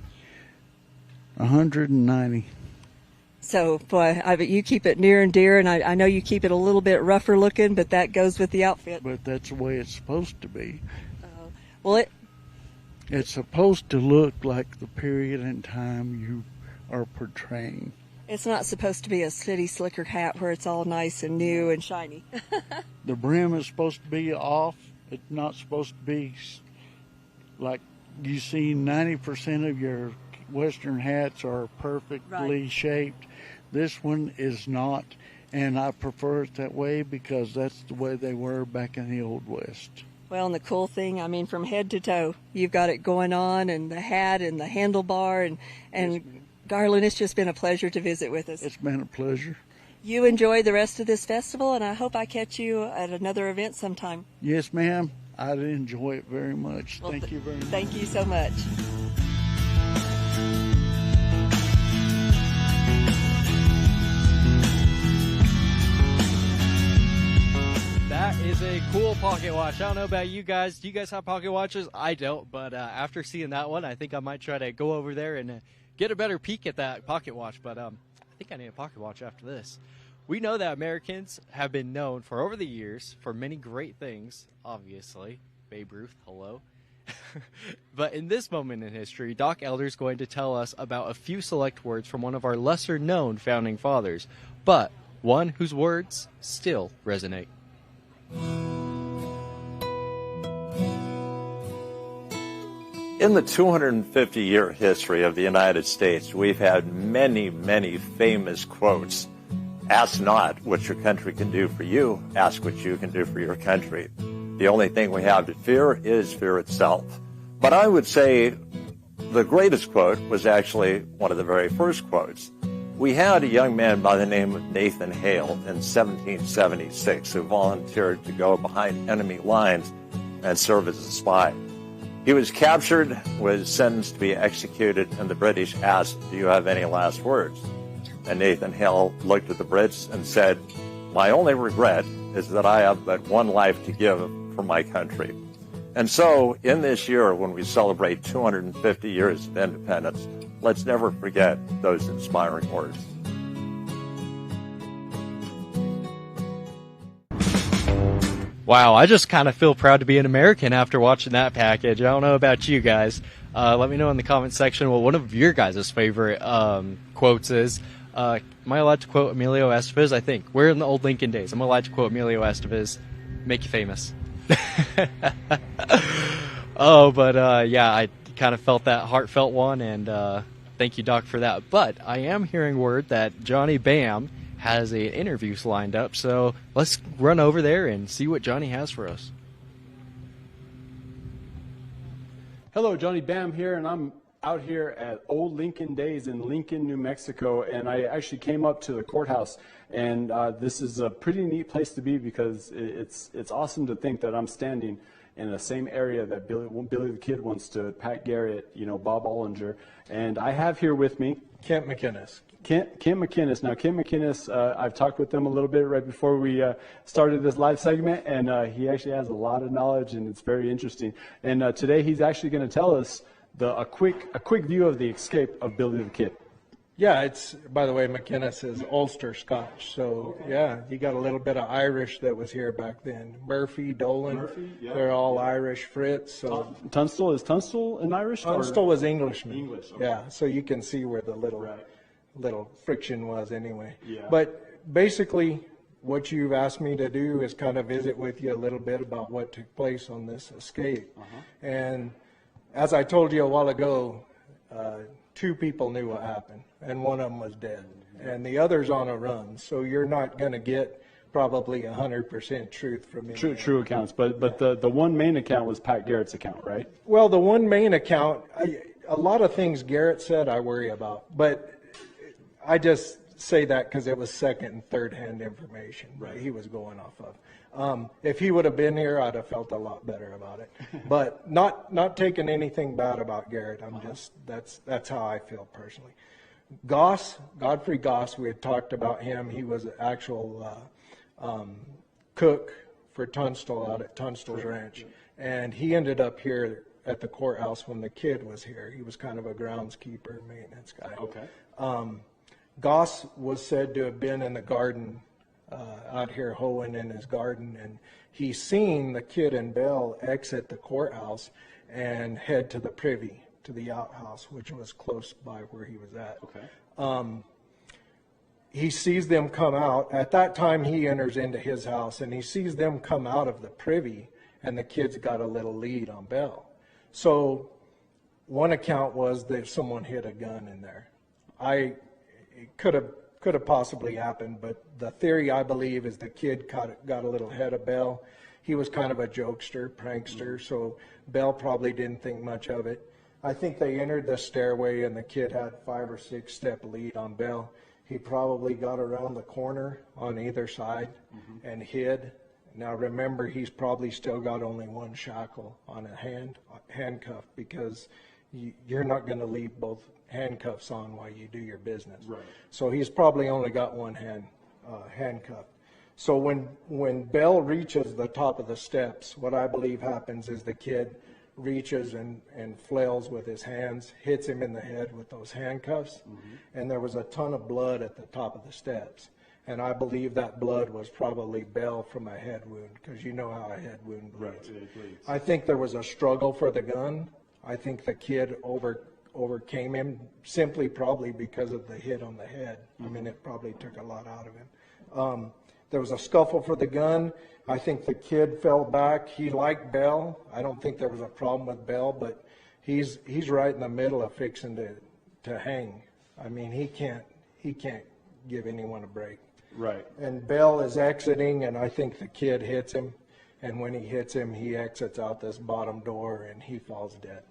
$190. So, boy, you keep it near and dear, and I know you keep it a little bit rougher looking, but that goes with the outfit. But that's the way it's supposed to be. It's supposed to look like the period in time you are portraying. It's not supposed to be a city slicker hat where it's all nice and new and shiny. The brim is supposed to be off. It's not supposed to be like you see 90% of your Western hats are perfectly shaped. This one is not, and I prefer it that way because that's the way they were back in the Old West. Well, and the cool thing, from head to toe, you've got it going on, and the hat and the handlebar, and Garland, it's just been a pleasure to visit with us. It's been a pleasure. You enjoy the rest of this festival, and I hope I catch you at another event sometime. Yes, ma'am. I'd enjoy it very much. Well, Thank you very much. Thank you so much. That is a cool pocket watch. I don't know about you guys. Do you guys have pocket watches? I don't, but after seeing that one, I think I might try to go over there and get a better peek at that pocket watch. But I think I need a pocket watch after this. We know that Americans have been known for over the years for many great things, obviously. Babe Ruth, hello. But in this moment in history, Doc Elder's going to tell us about a few select words from one of our lesser-known founding fathers, but one whose words still resonate. In the 250-year history of the United States, we've had many, many famous quotes. Ask not what your country can do for you, ask what you can do for your country. The only thing we have to fear is fear itself. But I would say the greatest quote was actually one of the very first quotes. We had a young man by the name of Nathan Hale in 1776 who volunteered to go behind enemy lines and serve as a spy. He was captured, was sentenced to be executed, and the British asked, "Do you have any last words?" And Nathan Hale looked at the Brits and said, "My only regret is that I have but one life to give for my country." And so, in this year, when we celebrate 250 years of independence, let's never forget those inspiring words. Wow, I just kind of feel proud to be an American after watching that package. I don't know about you guys. Let me know in the comment section what one of your guys' favorite quotes is. Am I allowed to quote Emilio Estevez? I think. We're in the old Lincoln days. I'm allowed to quote Emilio Estevez. Make you famous. Oh, but yeah, I kind of felt that heartfelt one, and thank you, Doc, for that. But I am hearing word that Johnny Bam has an interview lined up, so let's run over there and see what Johnny has for us. Hello, Johnny Bam here, and I'm out here at Old Lincoln Days in Lincoln, New Mexico, and I actually came up to the courthouse, and this is a pretty neat place to be because it's awesome to think that I'm standing in the same area that Billy the Kid wants to, Pat Garrett, you know, Bob Ollinger, and I have here with me Kent McInnes. Kent McInnes. Now, Kent McInnes, I've talked with him a little bit right before we started this live segment, and he actually has a lot of knowledge, and it's very interesting. And today he's actually going to tell us a quick view of the escape of Billy the Kid. Yeah, it's, by the way, McInnes is Ulster Scotch. So, yeah, you got a little bit of Irish that was here back then. Murphy, Dolan, they're all Irish. Fritz. So. Tunstall, is Tunstall an Irish? Tunstall was Englishman. English. Okay. Yeah, so you can see where the little friction was anyway. Yeah. But basically, what you've asked me to do is kind of visit with you a little bit about what took place on this escape. And as I told you a while ago, 2 people knew what happened, and one of them was dead, and the other's on a run. So you're not going to get probably 100% truth from me. True accounts, but the one main account was Pat Garrett's account, right? Well, the one main account, a lot of things Garrett said I worry about, but I just say that because it was second and third hand information that he was going off of. If he would have been here, I'd have felt a lot better about it. But not taking anything bad about Garrett. I'm just that's how I feel personally. Godfrey Goss, we had talked about him. He was an actual cook for Tunstall out at Tunstall's Ranch, and he ended up here at the courthouse when the kid was here. He was kind of a groundskeeper, maintenance guy. Okay. Goss was said to have been in the garden out here hoeing in his garden, and he seen the kid and Belle exit the courthouse and head to the privy, to the outhouse, which was close by where he was at. Okay. He sees them come out. At that time, he enters into his house, and he sees them come out of the privy, and the kid's got a little lead on Belle. So one account was that someone hid a gun in there. It could have possibly happened, but the theory, I believe, is the kid got a little ahead of Belle. He was kind of a jokester, prankster, so Belle probably didn't think much of it. I think they entered the stairway, and the kid had 5 or 6 step lead on Belle. He probably got around the corner on either side and hid, Now remember, he's probably still got only one shackle on a handcuff, because you're not going to leave both handcuffs on while you do your business. Right. So he's probably only got one handcuff. So when Bell reaches the top of the steps, what I believe happens is the kid reaches and flails with his hands, hits him in the head with those handcuffs, and there was a ton of blood at the top of the steps. And I believe that blood was probably Bell from a head wound, because you know how a head wound bleeds. Right, it bleeds. I think there was a struggle for the gun. I think the kid overcame him simply probably because of the hit on the head. I mean, it probably took a lot out of him. There was a scuffle for the gun. I think the kid fell back. He liked Bell. I don't think there was a problem with Bell, but he's right in the middle of fixing to hang. I mean, he can't give anyone a break. Right. And Bell is exiting, and I think the kid hits him. And when he hits him, he exits out this bottom door, and he falls dead.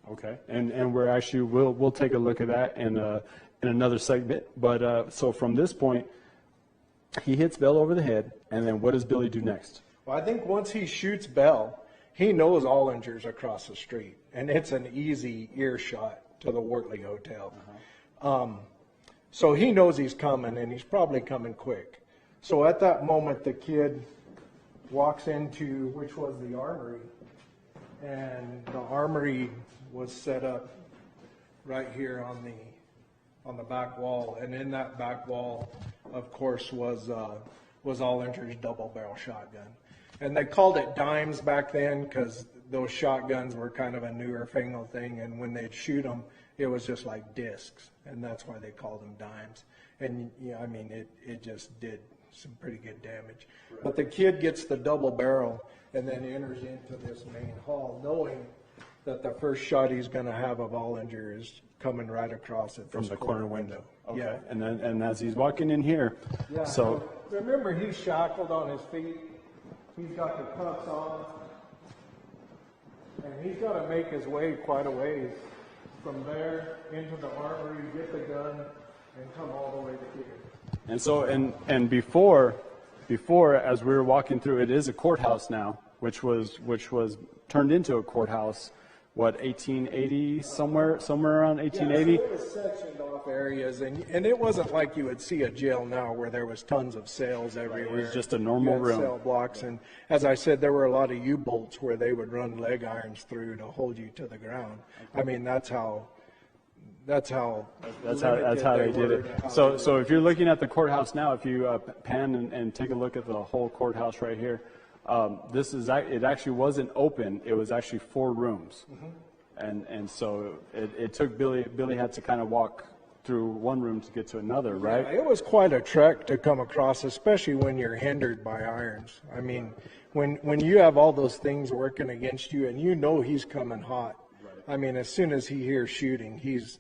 Okay. And we're actually we'll take a look at that in another segment. But so from this point, he hits Bell over the head, and then what does Billy do next? Well, I think once he shoots Bell, he knows Ollinger's across the street, and it's an easy earshot to the Wortley Hotel. So he knows he's coming, and he's probably coming quick. So at that moment, the kid walks into, which was the armory, and the armory was set up right here on the back wall, and in that back wall, of course, was Ollinger's double-barrel shotgun. And they called it dimes back then because those shotguns were kind of a newer fangled thing, and when they'd shoot them, it was just like discs, and that's why they called them dimes. And yeah, I mean, it just did some pretty good damage. Right. But the kid gets the double barrel and then enters into this main hall, knowing that the first shot he's going to have of Ollinger is coming right across it from the corner window. Okay. Yeah. And as he's walking in here, yeah. So remember, he's shackled on his feet. He's got the cuffs on, and he's got to make his way quite a ways from there into the armory, get the gun, and come all the way to here. And so, and before, as we were walking through, it is a courthouse now, which was turned into a courthouse. What, 1880, somewhere around 1880? Yeah, so it was sectioned off areas, and it wasn't like you would see a jail now where there was tons of cells everywhere. It was just a normal room. Cell blocks, and as I said, there were a lot of U-bolts where they would run leg irons through to hold you to the ground. I mean, that's how they did it. So if you're looking at the courthouse now, if you pan and take a look at the whole courthouse right here, it actually wasn't open. It was actually 4 rooms, and so it took Billy had to kind of walk through one room to get to another, right? Yeah, it was quite a trek to come across, especially when you're hindered by irons. I mean, when you have all those things working against you, and you know he's coming hot. I mean, as soon as he hears shooting, he's,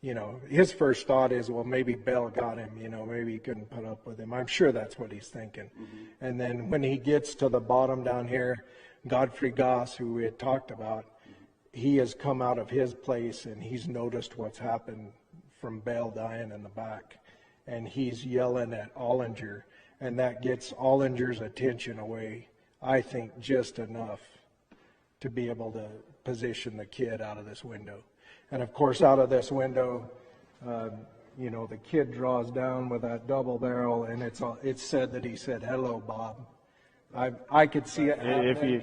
you know, his first thought is, well, maybe Bell got him, you know, maybe he couldn't put up with him. I'm sure that's what he's thinking. And then when he gets to the bottom down here, Godfrey Goss, who we had talked about, he has come out of his place and he's noticed what's happened from Bell dying in the back. And he's yelling at Ollinger, and that gets Ollinger's attention away, I think, just enough to be able to position the kid out of this window. And of course, out of this window, you know, the kid draws down with that double barrel, and it's said that he said, "Hello, Bob." I could see it happening,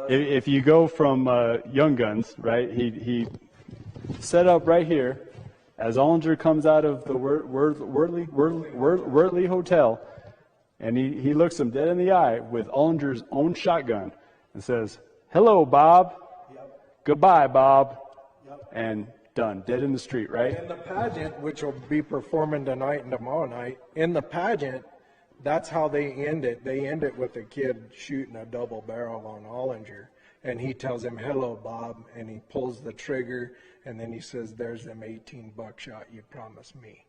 if you go from Young Guns, right? He set up right here as Ollinger comes out of the Wortley Hotel, and he looks him dead in the eye with Ollinger's own shotgun and says, "Hello, Bob." "Goodbye, Bob." And done, dead in the street, right? In the pageant, which will be performing tonight and tomorrow night, in the pageant, that's how they end it. They end it with the kid shooting a double barrel on Ollinger, and he tells him, "Hello, Bob," and he pulls the trigger, and then he says, "There's them 18 buckshot you promised me."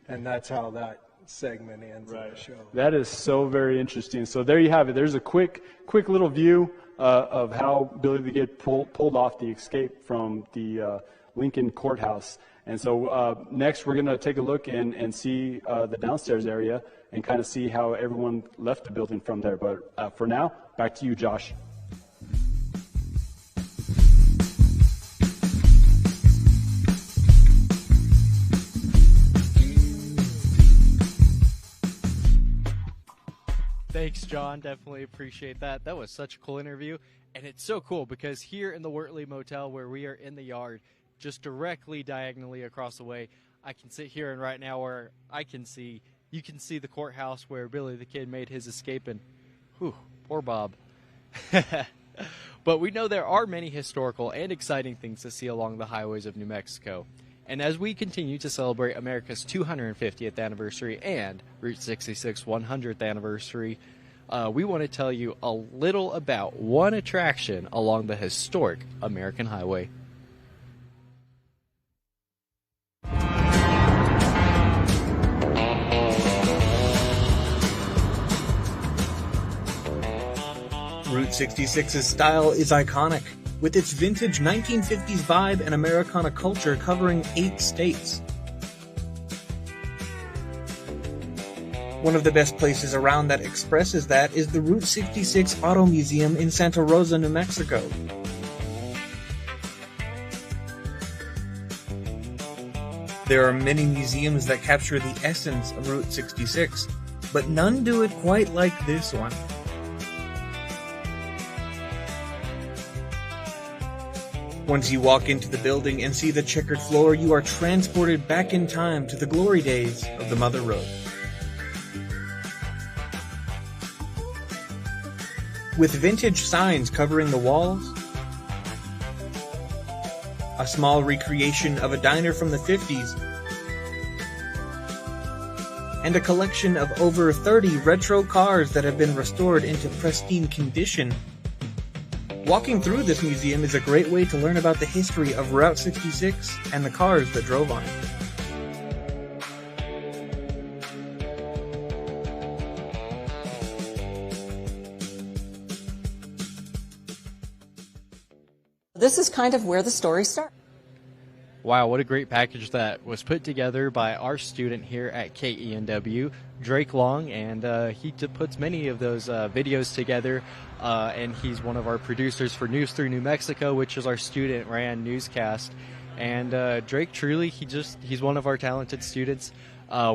And that's how that segment ends in the show. That is so very interesting. So there you have it. There's a quick little view of how Billy the Kid pulled off the escape from the Lincoln Courthouse. And so next we're going to take a look and see the downstairs area and kind of see how everyone left the building from there. But for now, back to you, Josh. Thanks, John. Definitely appreciate that. That was such a cool interview. And it's so cool because here in the Wortley Motel, where we are in the yard, just directly diagonally across the way, I can sit here and right now where you can see the courthouse where Billy the Kid made his escape, and whew, poor Bob. But we know there are many historical and exciting things to see along the highways of New Mexico. And as we continue to celebrate America's 250th anniversary and Route 66 100th anniversary, we want to tell you a little about one attraction along the historic American Highway. Route 66's style is iconic, with its vintage 1950s vibe and Americana culture covering 8 states. One of the best places around that expresses that is the Route 66 Auto Museum in Santa Rosa, New Mexico. There are many museums that capture the essence of Route 66, but none do it quite like this one. Once you walk into the building and see the checkered floor, you are transported back in time to the glory days of the Mother Road. With vintage signs covering the walls, a small recreation of a diner from the 50s, and a collection of over 30 retro cars that have been restored into pristine condition, walking through this museum is a great way to learn about the history of Route 66 and the cars that drove on it. This is kind of where the story starts. Wow, what a great package that was put together by our student here at KENW, Drake Long, and he puts many of those videos together, and he's one of our producers for News 3 New Mexico, which is our student-ran newscast. And Drake, truly, he's one of our talented students.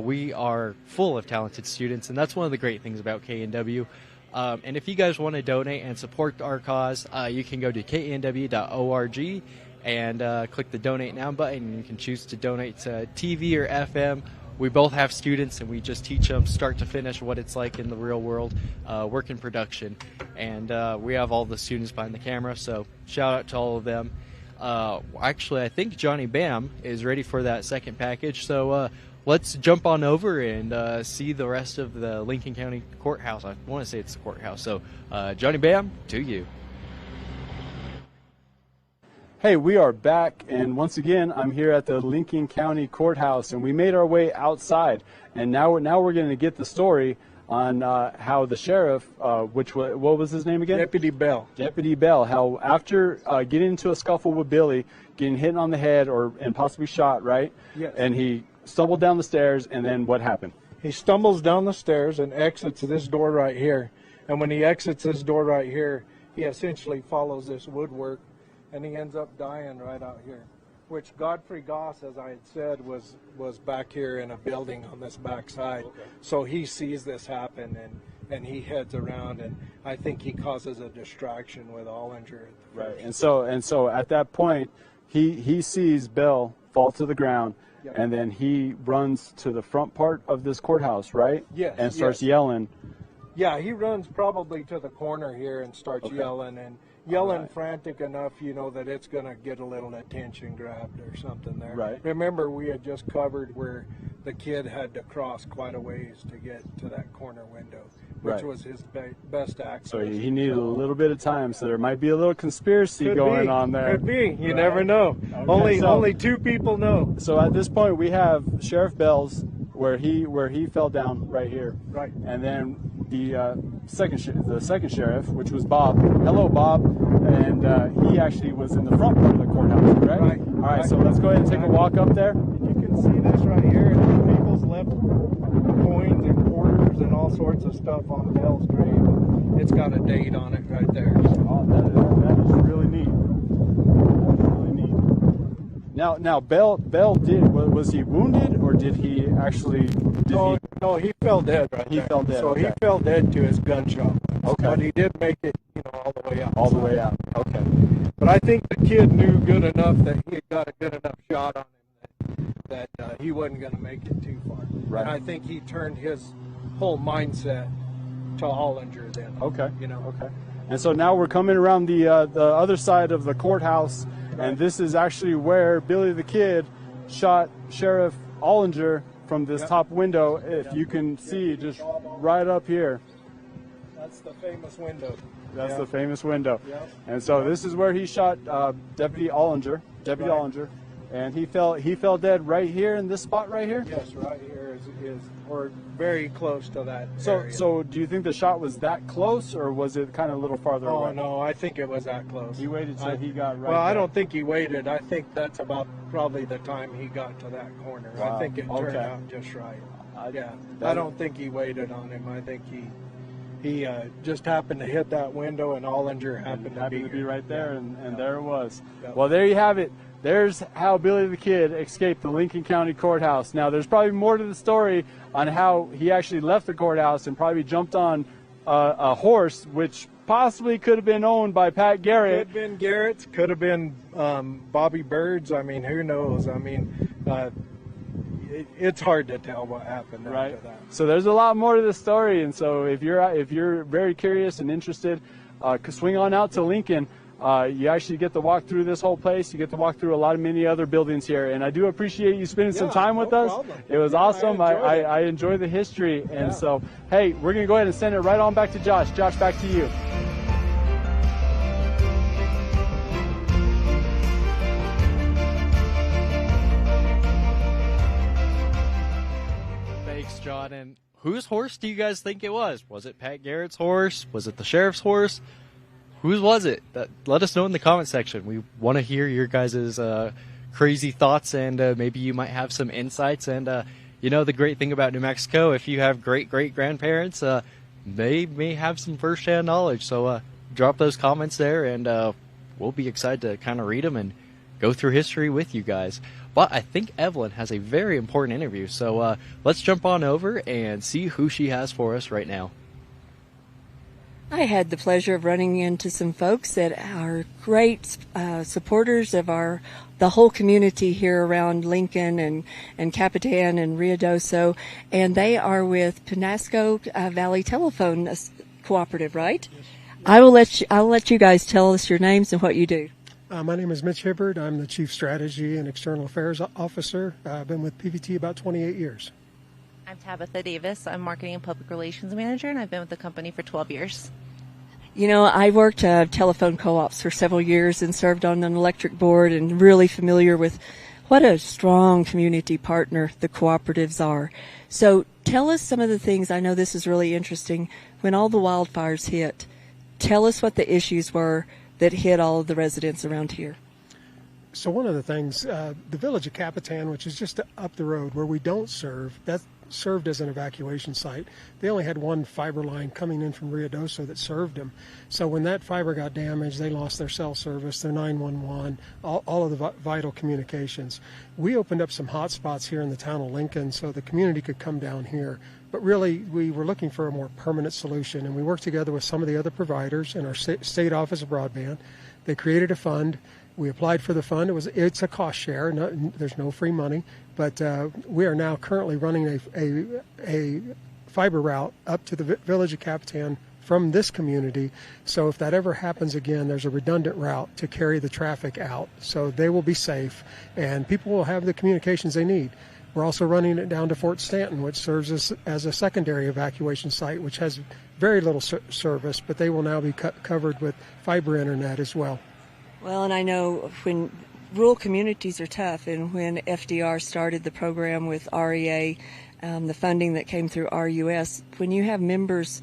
We are full of talented students, and that's one of the great things about KENW. And if you guys want to donate and support our cause, you can go to knw.org and click the Donate Now button. You can choose to donate to TV or FM. We both have students, and we just teach them start to finish what it's like in the real world, work in production. And we have all the students behind the camera, so shout out to all of them. Actually, I think Johnny Bam is ready for that second package, so let's jump on over and see the rest of the Lincoln County Courthouse. I want to say it's the courthouse. So, Johnny Bam, to you. Hey, we are back, and once again, I'm here at the Lincoln County Courthouse, and we made our way outside, and now we're going to get the story on how the sheriff, what was his name again? Deputy Bell. Deputy Bell, how after getting into a scuffle with Billy, getting hit on the head and possibly shot, right? Yes. And he stumbled down the stairs, and then what happened? He stumbles down the stairs and exits this door right here. And when he exits this door right here, he essentially follows this woodwork, and he ends up dying right out here. Which Godfrey Goss, as I had said, was back here in a building on this back side. Okay. So he sees this happen, and he heads around, and I think he causes a distraction with Ollinger. Right, and so at that point, he sees Bell fall to the ground. Yep. And then he runs to the front part of this courthouse, right? Yes. And starts yelling. Yeah, he runs probably to the corner here and starts yelling frantic enough, that it's going to get a little attention grabbed or something there. Right. Remember, we had just covered where the kid had to cross quite a ways to get to that corner window, which was his best access. So he needed a little bit of time, so there might be a little conspiracy going on there. Could be. You never know. Okay, only two people know. So at this point, we have Sheriff Bell's where he fell down right here. Right. And then the second sheriff, which was Bob. Hello, Bob. And he actually was in the front part of the courthouse, correct? Right. All right, so let's go ahead and take a walk up there. You can see this right here. People's left coins and quarters and all sorts of stuff on Bell's grave. It's got a date on it right there. Oh, that is really neat. Now, Bell was he wounded, or did he actually? No, he fell dead right there. He fell dead. So okay. he fell dead to his gunshot. Okay. But he did make it, all the way out. All the way out. Okay. But I think the kid knew good enough that he had got a good enough shot on him that he wasn't going to make it too far. Right. And I think he turned his whole mindset to Hollinger then. Okay. Okay. And so now we're coming around the other side of the courthouse, and this is actually where Billy the Kid shot Sheriff Ollinger from this top window. If you can see, just right up here. That's the famous window. That's the famous window. Yep. And so this is where he shot Deputy Ollinger. Ollinger, and he fell dead right here in this spot right here. Yes, right here is or very close to that area. So do you think the shot was that close, or was it kind of a little farther away? Oh no, I think it was that close. He waited till he got right. Well, I there. don't think he waited. I think that's about probably the time he got to that corner. Wow. I think it turned Okay. out just right. I don't think he waited on him. I think he just happened to hit that window, and Ollinger happened to be right there, and there it was. Yep. Well, there you have it. There's how Billy the Kid escaped the Lincoln County Courthouse. Now, there's probably more to the story on how he actually left the courthouse and probably jumped on a horse, which possibly could have been owned by Pat Garrett. Could have been Garrett's, could have been Bobby Bird's. I mean, who knows? I mean, it's hard to tell what happened after that. So there's a lot more to the story, and so if you're very curious and interested, swing on out to Lincoln. You actually get to walk through this whole place. You get to walk through many other buildings here, and I do appreciate you spending some time with us. Problem. It was awesome. I enjoy the history, and so hey, we're gonna go ahead and send it right on back to Josh. Josh, back to you. Thanks, John. And whose horse do you guys think it was? Was it Pat Garrett's horse? Was it the sheriff's horse? Whose was it? Let us know in the comment section. We want to hear your guys' crazy thoughts, and maybe you might have some insights. And, the great thing about New Mexico, if you have great-great-grandparents, they may have some first-hand knowledge. So drop those comments there, and we'll be excited to kind of read them and go through history with you guys. But I think Evelyn has a very important interview. So let's jump on over and see who she has for us right now. I had the pleasure of running into some folks that are great supporters of the whole community here around Lincoln and Capitan and Ruidoso, and they are with Penasco Valley Telephone Cooperative, right? Yes. I'll let you guys tell us your names and what you do. My name is Mitch Hibbard. I'm the Chief Strategy and External Affairs Officer. I've been with PVT about 28 years. I'm Tabitha Davis. I'm Marketing and Public Relations Manager, and I've been with the company for 12 years. I worked telephone co-ops for several years and served on an electric board, and really familiar with what a strong community partner the cooperatives are. So tell us some of the things. I know this is really interesting. When all the wildfires hit, tell us what the issues were that hit all of the residents around here. So one of the things, the village of Capitan, which is just up the road where we don't serve, that served as an evacuation site. They only had one fiber line coming in from Ruidoso that served them. So when that fiber got damaged, they lost their cell service, their 911, all of the vital communications. We opened up some hot spots here in the town of Lincoln so the community could come down here. But really, we were looking for a more permanent solution, and we worked together with some of the other providers in our state office of broadband. They created a fund. We applied for the fund. It's a cost share. There's no free money, but we are now currently running a fiber route up to the village of Capitan from this community. So if that ever happens again, there's a redundant route to carry the traffic out. So they will be safe, and people will have the communications they need. We're also running it down to Fort Stanton, which serves as a secondary evacuation site, which has very little service, but they will now be covered with fiber internet as well. Well, and I know when rural communities are tough, and when FDR started the program with REA, the funding that came through RUS, when you have members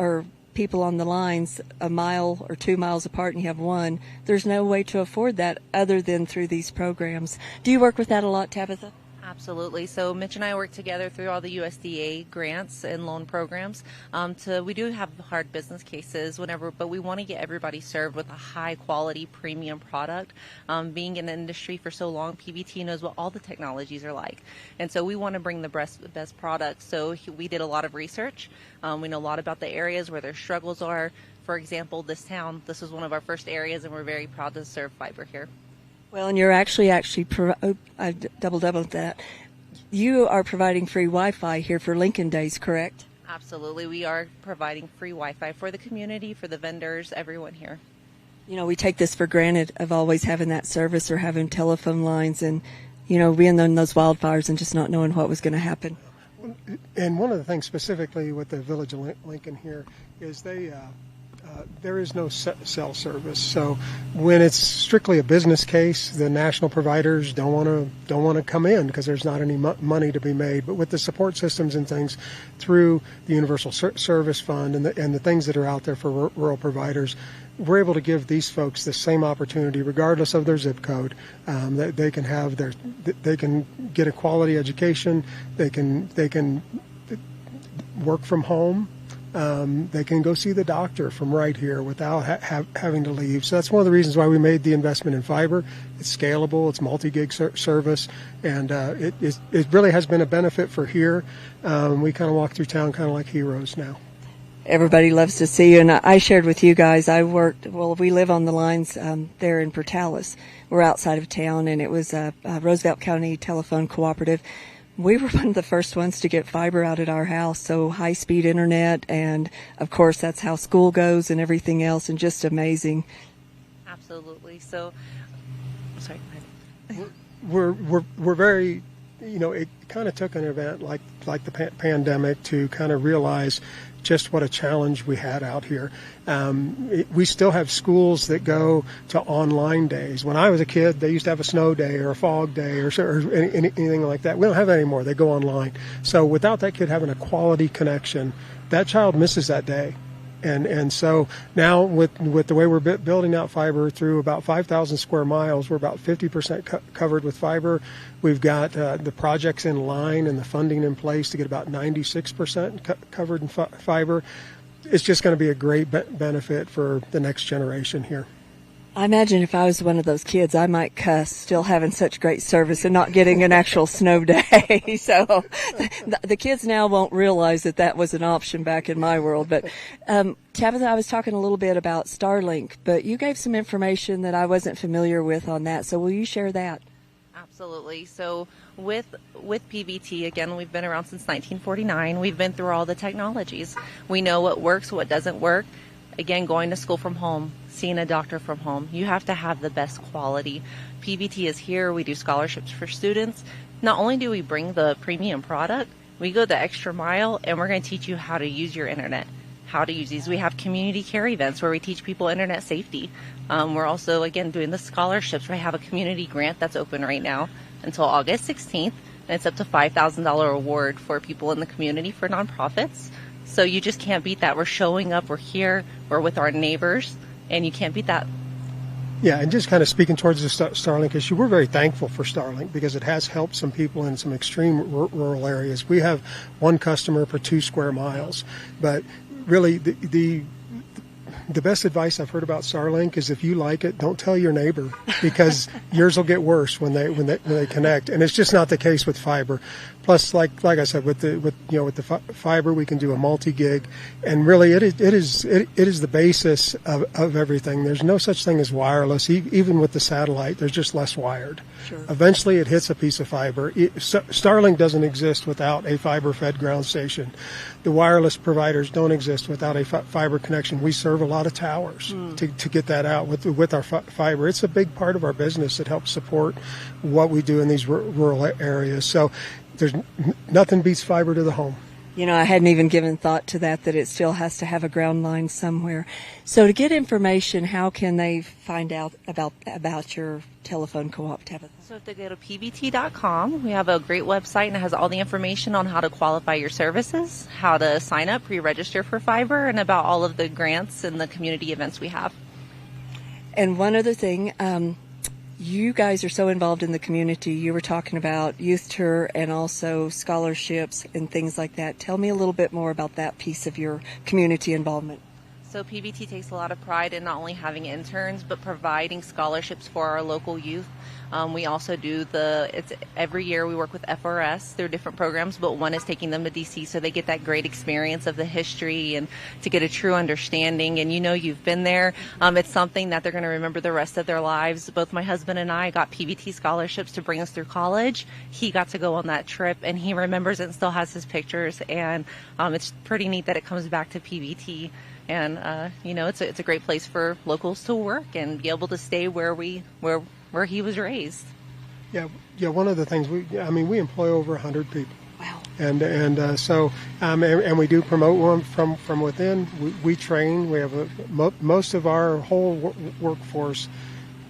or people on the lines a mile or 2 miles apart and you have one, there's no way to afford that other than through these programs. Do you work with that a lot, Tabitha? Absolutely. So Mitch and I work together through all the USDA grants and loan programs. We do have hard business cases but we want to get everybody served with a high quality premium product. Being in the industry for so long, PVT knows what all the technologies are like. And so we want to bring the best product. So we did a lot of research. We know a lot about the areas where their struggles are. For example, this was one of our first areas, and we're very proud to serve fiber here. Well, and you're actually I doubled that. You are providing free Wi-Fi here for Lincoln Days, correct? Absolutely. We are providing free Wi-Fi for the community, for the vendors, everyone here. You know, we take this for granted of always having that service or having telephone lines and, you know, being in those wildfires and just not knowing what was going to happen. And one of the things specifically with the Village of Lincoln here is there is no cell service. So when it's strictly a business case, the national providers don't want to come in because there's not any money to be made. But with the support systems and things through the Universal Service Fund and the things that are out there for rural providers, we're able to give these folks the same opportunity, regardless of their zip code. That they can get a quality education. They can work from home. They can go see the doctor from right here without having to leave. So that's one of the reasons why we made the investment in fiber. It's scalable, it's multi-gig service, and it really has been a benefit for here. We kind of walk through town kind of like heroes now. Everybody loves to see you, and I shared with you guys, we live on the lines there in Portales. We're outside of town, and it was Roosevelt County Telephone Cooperative. We were one of the first ones to get fiber out at our house, so high-speed internet, and of course that's how school goes and everything else, and just amazing. Absolutely. So, sorry, go ahead. We're very, you know, it kind of took an event like the pandemic to kind of realize just what a challenge we had out here. We still have schools that go to online days. When I was a kid, they used to have a snow day or a fog day or anything like that. We don't have that anymore. They go online. So without that kid having a quality connection, that child misses that day. And so now with the way we're building out fiber through about 5,000 square miles, we're about 50% covered with fiber. We've got the projects in line and the funding in place to get about 96% covered in fiber. It's just going to be a great benefit for the next generation here. I imagine if I was one of those kids, I might cuss still having such great service and not getting an actual snow day. So the kids now won't realize that was an option back in my world. But Tabitha, I was talking a little bit about Starlink, but you gave some information that I wasn't familiar with on that. So will you share that? Absolutely. So with PVT, again, we've been around since 1949. We've been through all the technologies. We know what works, what doesn't work. Again, going to school from home, seeing a doctor from home. You have to have the best quality. PVT is here. We do scholarships for students. Not only do we bring the premium product, we go the extra mile, and we're going to teach you how to use your internet, how to use these. We have community care events where we teach people internet safety. We're also, again, doing the scholarships. We have a community grant that's open right now until August 16th, and it's up to $5,000 award for people in the community for nonprofits. So you just can't beat that. We're showing up, we're here, we're with our neighbors, and you can't beat that. Yeah, and just kind of speaking towards the Starlink issue, we're very thankful for Starlink because it has helped some people in some extreme rural areas. We have one customer per 2 square miles, but really the best advice I've heard about Starlink is if you like it, don't tell your neighbor because yours will get worse when they connect, and it's just not the case with fiber. Plus, like I said, with the fiber, we can do a multi-gig, and really it is the basis of everything. There's no such thing as wireless. Even with the satellite, there's just less wired. Sure. Eventually, it hits a piece of fiber. Starlink doesn't exist without a fiber-fed ground station. The wireless providers don't exist without a fiber connection. We serve a lot of towers to get that out with our fiber. It's a big part of our business that helps support what we do in these rural areas. So there's nothing beats fiber to the home. You know, I hadn't even given thought to that it still has to have a ground line somewhere. So to get information, how can they find out about your telephone co-op, Tabitha? So if they go to pbt.com, we have a great website and it has all the information on how to qualify your services, how to sign up, pre-register for fiber, and about all of the grants and the community events we have. And one other thing, you guys are so involved in the community. You were talking about youth tour and also scholarships and things like that. Tell me a little bit more about that piece of your community involvement. So PBT takes a lot of pride in not only having interns, but providing scholarships for our local youth. We also do every year we work with FRS through different programs, but one is taking them to DC so they get that great experience of the history and to get a true understanding. And you know, you've been there. It's something that they're going to remember the rest of their lives. Both my husband and I got PBT scholarships to bring us through college. He got to go on that trip and he remembers it and still has his pictures. And it's pretty neat that it comes back to PBT. And, you know, it's a great place for locals to work and be able to stay where he was raised. Yeah. One of the things we employ over 100 people. Wow. And we do promote them from within. We train. We have most of our whole workforce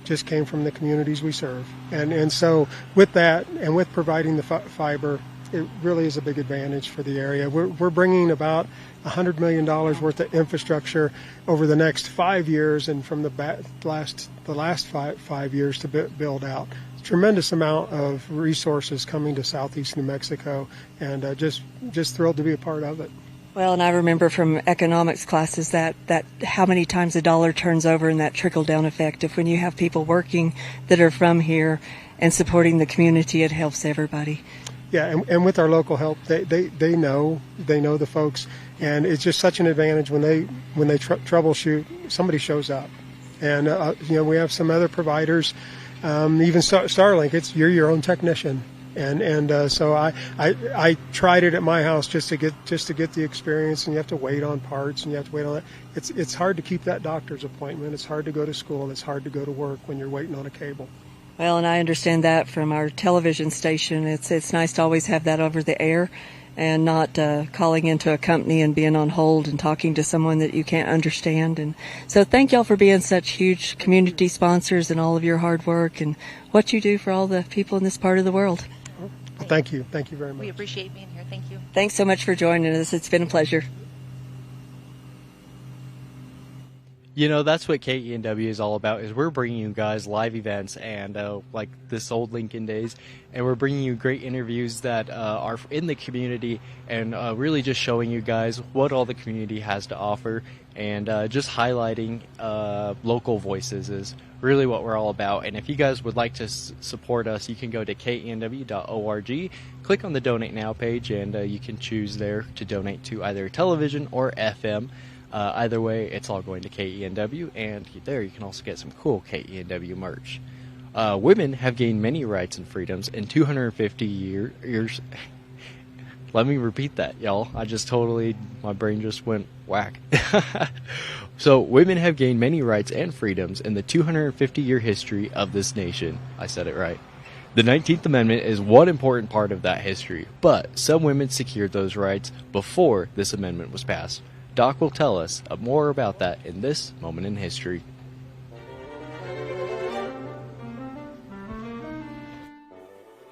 just came from the communities we serve. And so with that and with providing the fiber, it really is a big advantage for the area. We're bringing about $100 million worth of infrastructure over the next 5 years, and from the last five years to build out. Tremendous amount of resources coming to southeast New Mexico, and just thrilled to be a part of it. Well, and I remember from economics classes that how many times a dollar turns over in that trickle-down effect. If when you have people working that are from here and supporting the community, it helps everybody. Yeah, and with our local help, they know the folks, and it's just such an advantage when they troubleshoot, somebody shows up, and we have some other providers, even Starlink. You're your own technician, and so I tried it at my house just to get the experience, and you have to wait on parts, and you have to wait on that. It's hard to keep that doctor's appointment. It's hard to go to school, and it's hard to go to work when you're waiting on a cable. Well, and I understand that from our television station. It's nice to always have that over the air and not calling into a company and being on hold and talking to someone that you can't understand. And so thank y'all for being such huge community sponsors and all of your hard work and what you do for all the people in this part of the world. Thank you. Thank you very much. We appreciate being here. Thank you. Thanks so much for joining us. It's been a pleasure. You know, that's what KENW is all about, is we're bringing you guys live events and like this old Lincoln Days, and we're bringing you great interviews that are in the community and really just showing you guys what all the community has to offer, and just highlighting local voices is really what we're all about. And if you guys would like to support us, you can go to KENW.org, click on the Donate Now page, and you can choose there to donate to either television or FM. Either way, it's all going to KENW, and there you can also get some cool KENW merch. Women have gained many rights and freedoms in 250 years. Let me repeat that, y'all. My brain just went whack. So, women have gained many rights and freedoms in the 250-year history of this nation. I said it right. The 19th Amendment is one important part of that history, but some women secured those rights before this amendment was passed. Doc will tell us more about that in this moment in history.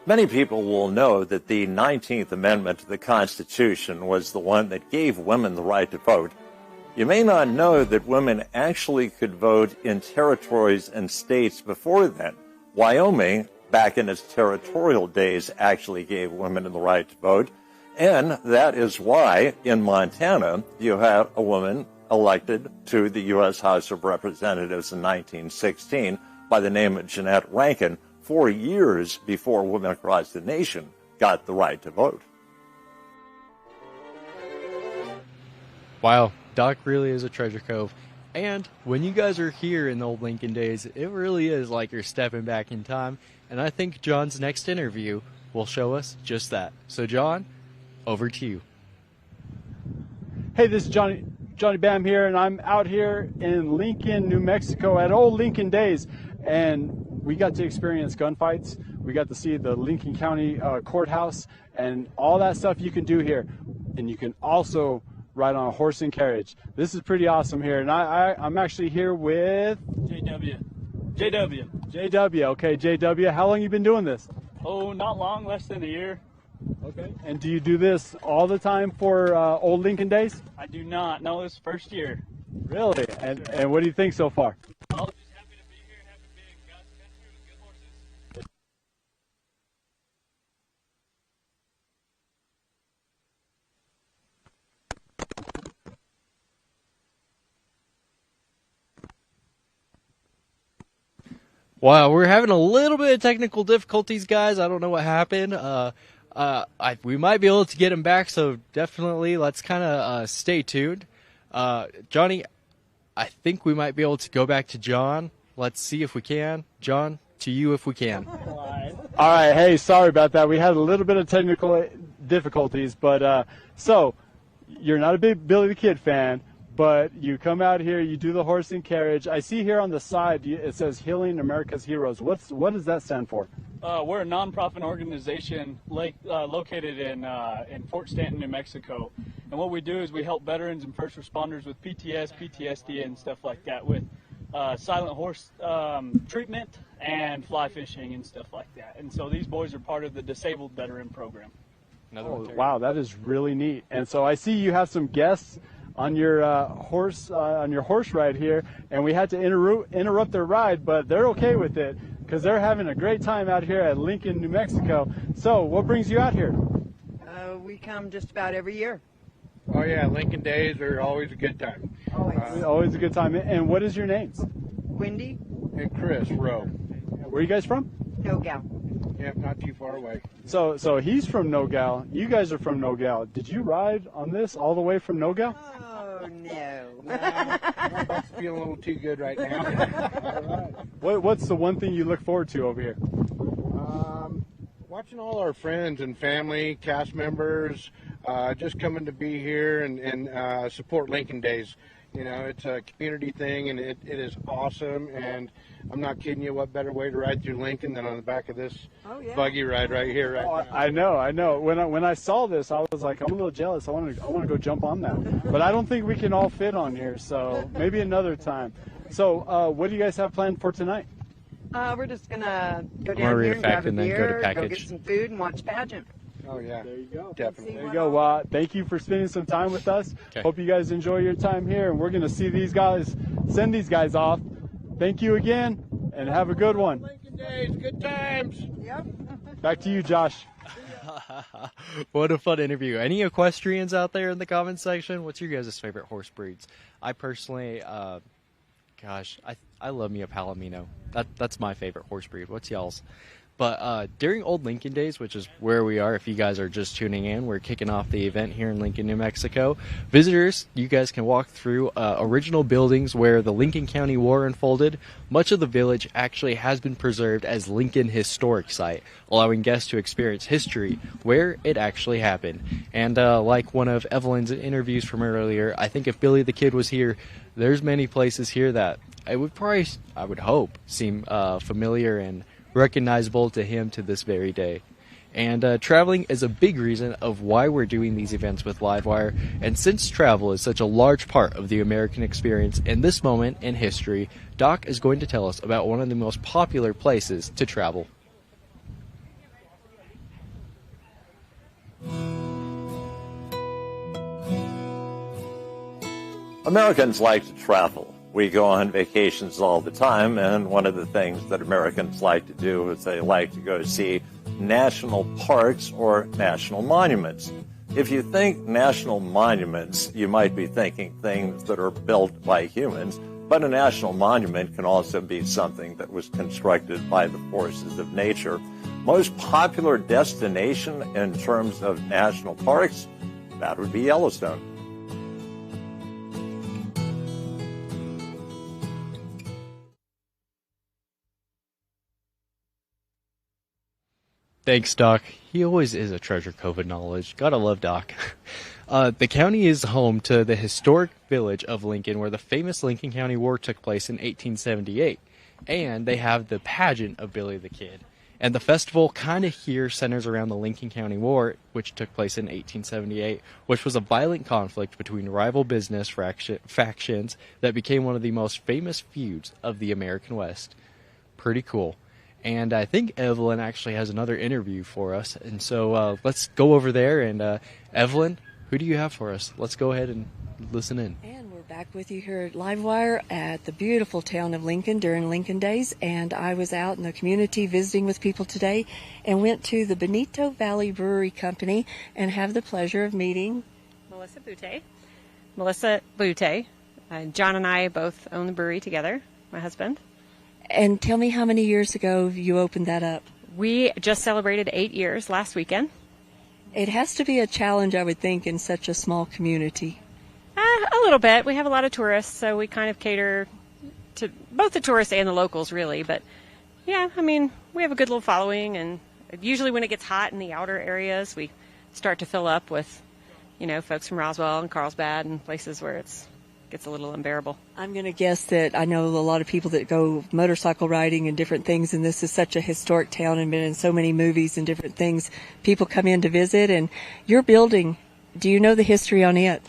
Many people will know that the 19th Amendment to the Constitution was the one that gave women the right to vote. You may not know that women actually could vote in territories and states before then. Wyoming, back in its territorial days, actually gave women the right to vote. And that is why in Montana you have a woman elected to the U.S. House of Representatives in 1916 by the name of Jeanette Rankin, 4 years before women across the nation got the right to vote. Wow, Doc really is a treasure trove. And when you guys are here in the old Lincoln Days, it really is like you're stepping back in time. And I think John's next interview will show us just that. So John, over to you. Hey, this is Johnny Bam here, and I'm out here in Lincoln, New Mexico at Old Lincoln Days, and we got to experience gunfights. We got to see the Lincoln County courthouse and all that stuff you can do here. and you can also ride on a horse and carriage. This is pretty awesome here, and I'm actually here with JW. Okay, JW, how long you been doing this? Oh, not long, less than a year. Okay. And do you do this all the time for Old Lincoln Days? I do not. No, this first year. Really? And what do you think so far? Oh, just happy to be here and have a big country with good horses. Wow, we're having a little bit of technical difficulties, guys. I don't know what happened. We might be able to get him back, so definitely let's kind of stay tuned. Johnny, I think we might be able to go back to John. Let's see if we can. John, to you if we can. All right. Hey, sorry about that. We had a little bit of technical difficulties, but so you're not a big Billy the Kid fan, but you come out here, you do the horse and carriage. I see here on the side it says Healing America's Heroes. What does that stand for? We're a nonprofit organization located in Fort Stanton, New Mexico. And what we do is we help veterans and first responders with PTSD, and stuff like that, with silent horse treatment and fly fishing and stuff like that. And so these boys are part of the Disabled Veteran Program. Wow, that is really neat. And so I see you have some guests on your horse ride here, and we had to interrupt their ride, but they're okay with it because they're having a great time out here at Lincoln, New Mexico. So what brings you out here? We come just about every year. Oh yeah, Lincoln Days are always a good time. Always a good time. And what is your names? Wendy and Chris Rowe. Where are you guys from? No-Gal. Yep, not too far away. So he's from No-Gal. You guys are from No-Gal. Did you ride on this all the way from No-Gal? Oh, no. My butt's feeling a little too good right now. What's the one thing you look forward to over here? Watching all our friends and family, cast members, just coming to be here and support Lincoln Days. You know, it's a community thing, and it is awesome. And I'm not kidding you. What better way to ride through Lincoln than on the back of this buggy ride right here, right now? I know. When I saw this, I was like, I'm a little jealous. I want to go jump on that, but I don't think we can all fit on here. So maybe another time. So what do you guys have planned for tonight? We're just gonna go down here and grab a beer, go get some food, and watch pageant. Oh yeah, there you go. Definitely. There you go. Well, thank you for spending some time with us. Okay. Hope you guys enjoy your time here, and we're gonna see these guys, send these guys off. Thank you again, and have a good one. Lincoln Days, good times. Yep. Back to you, Josh. What a fun interview. Any equestrians out there in the comments section? What's your guys' favorite horse breeds? I personally, I love me a Palomino. That's my favorite horse breed. What's y'all's? But during Old Lincoln Days, which is where we are, if you guys are just tuning in, we're kicking off the event here in Lincoln, New Mexico. Visitors, you guys can walk through original buildings where the Lincoln County War unfolded. Much of the village actually has been preserved as Lincoln Historic Site, allowing guests to experience history where it actually happened. And like one of Evelyn's interviews from earlier, I think if Billy the Kid was here, there's many places here that I would hope, seem familiar and recognizable to him to this very day. And traveling is a big reason of why we're doing these events with Livewire. And since travel is such a large part of the American experience in this moment in history, Doc is going to tell us about one of the most popular places to travel. Americans like to travel. We go on vacations all the time, and one of the things that Americans like to do is they like to go see national parks or national monuments. If you think national monuments, you might be thinking things that are built by humans, but a national monument can also be something that was constructed by the forces of nature. Most popular destination in terms of national parks, that would be Yellowstone. Thanks, Doc. He always is a treasure trove of knowledge. Gotta love Doc. The county is home to the historic village of Lincoln, where the famous Lincoln County War took place in 1878. And they have the pageant of Billy the Kid. And the festival kind of here centers around the Lincoln County War, which took place in 1878, which was a violent conflict between rival business factions that became one of the most famous feuds of the American West. Pretty cool. And I think Evelyn actually has another interview for us. And so let's go over there. And Evelyn, who do you have for us? Let's go ahead and listen in. And we're back with you here at Livewire at the beautiful town of Lincoln during Lincoln Days. And I was out in the community visiting with people today and went to the Bonito Valley Brewery Company and have the pleasure of meeting Melissa Butte. John and I both own the brewery together, my husband. And tell me how many years ago you opened that up? We just celebrated 8 years last weekend. It has to be a challenge, I would think, in such a small community. A little bit. We have a lot of tourists, so we kind of cater to both the tourists and the locals, really. But, yeah, I mean, we have a good little following, and usually when it gets hot in the outer areas, we start to fill up with, folks from Roswell and Carlsbad and places where it gets a little unbearable. I'm going to guess that I know a lot of people that go motorcycle riding and different things, and this is such a historic town and been in so many movies and different things. People come in to visit, and your building, do you know the history on it?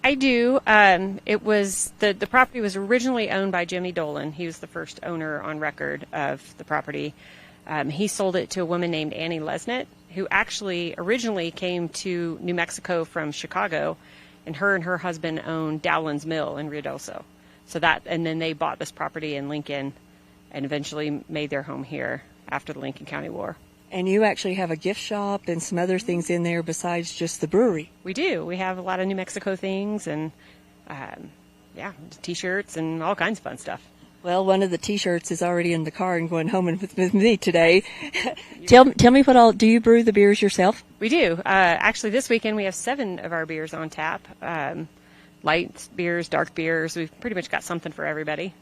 I do. It was the property was originally owned by Jimmy Dolan. He was the first owner on record of the property. He sold it to a woman named Annie Lesnett, who actually originally came to New Mexico from Chicago, and her husband owned Dowland's Mill in Ruidoso. And then they bought this property in Lincoln and eventually made their home here after the Lincoln County War. And you actually have a gift shop and some other things in there besides just the brewery. We do. We have a lot of New Mexico things and, T-shirts and all kinds of fun stuff. Well, one of the T-shirts is already in the car and going home with me today. Tell me do you brew the beers yourself? We do. Actually, this weekend we have 7 of our beers on tap. Light beers, dark beers. We've pretty much got something for everybody.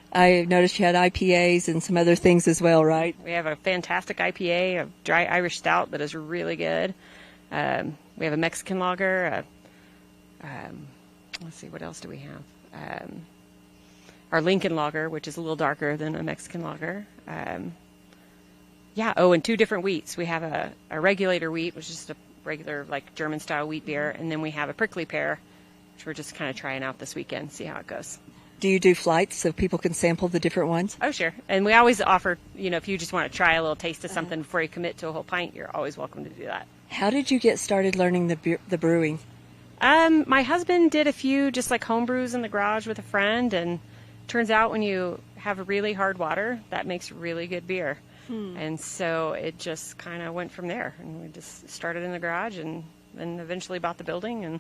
I noticed you had IPAs and some other things as well, right? We have a fantastic IPA, a dry Irish stout that is really good. We have a Mexican lager. Let's see, what else do we have? Our Lincoln lager, which is a little darker than a Mexican lager. And 2 different wheats. We have a regulator wheat, which is just a regular, German-style wheat beer, and then we have a prickly pear, which we're just kind of trying out this weekend, see how it goes. Do you do flights so people can sample the different ones? Oh, sure. And we always offer, if you just want to try a little taste of something before you commit to a whole pint, you're always welcome to do that. How did you get started learning the brewing? My husband did a few just home brews in the garage with a friend, and turns out when you have really hard water, that makes really good beer. And so it just kind of went from there. And we just started in the garage and then eventually bought the building, and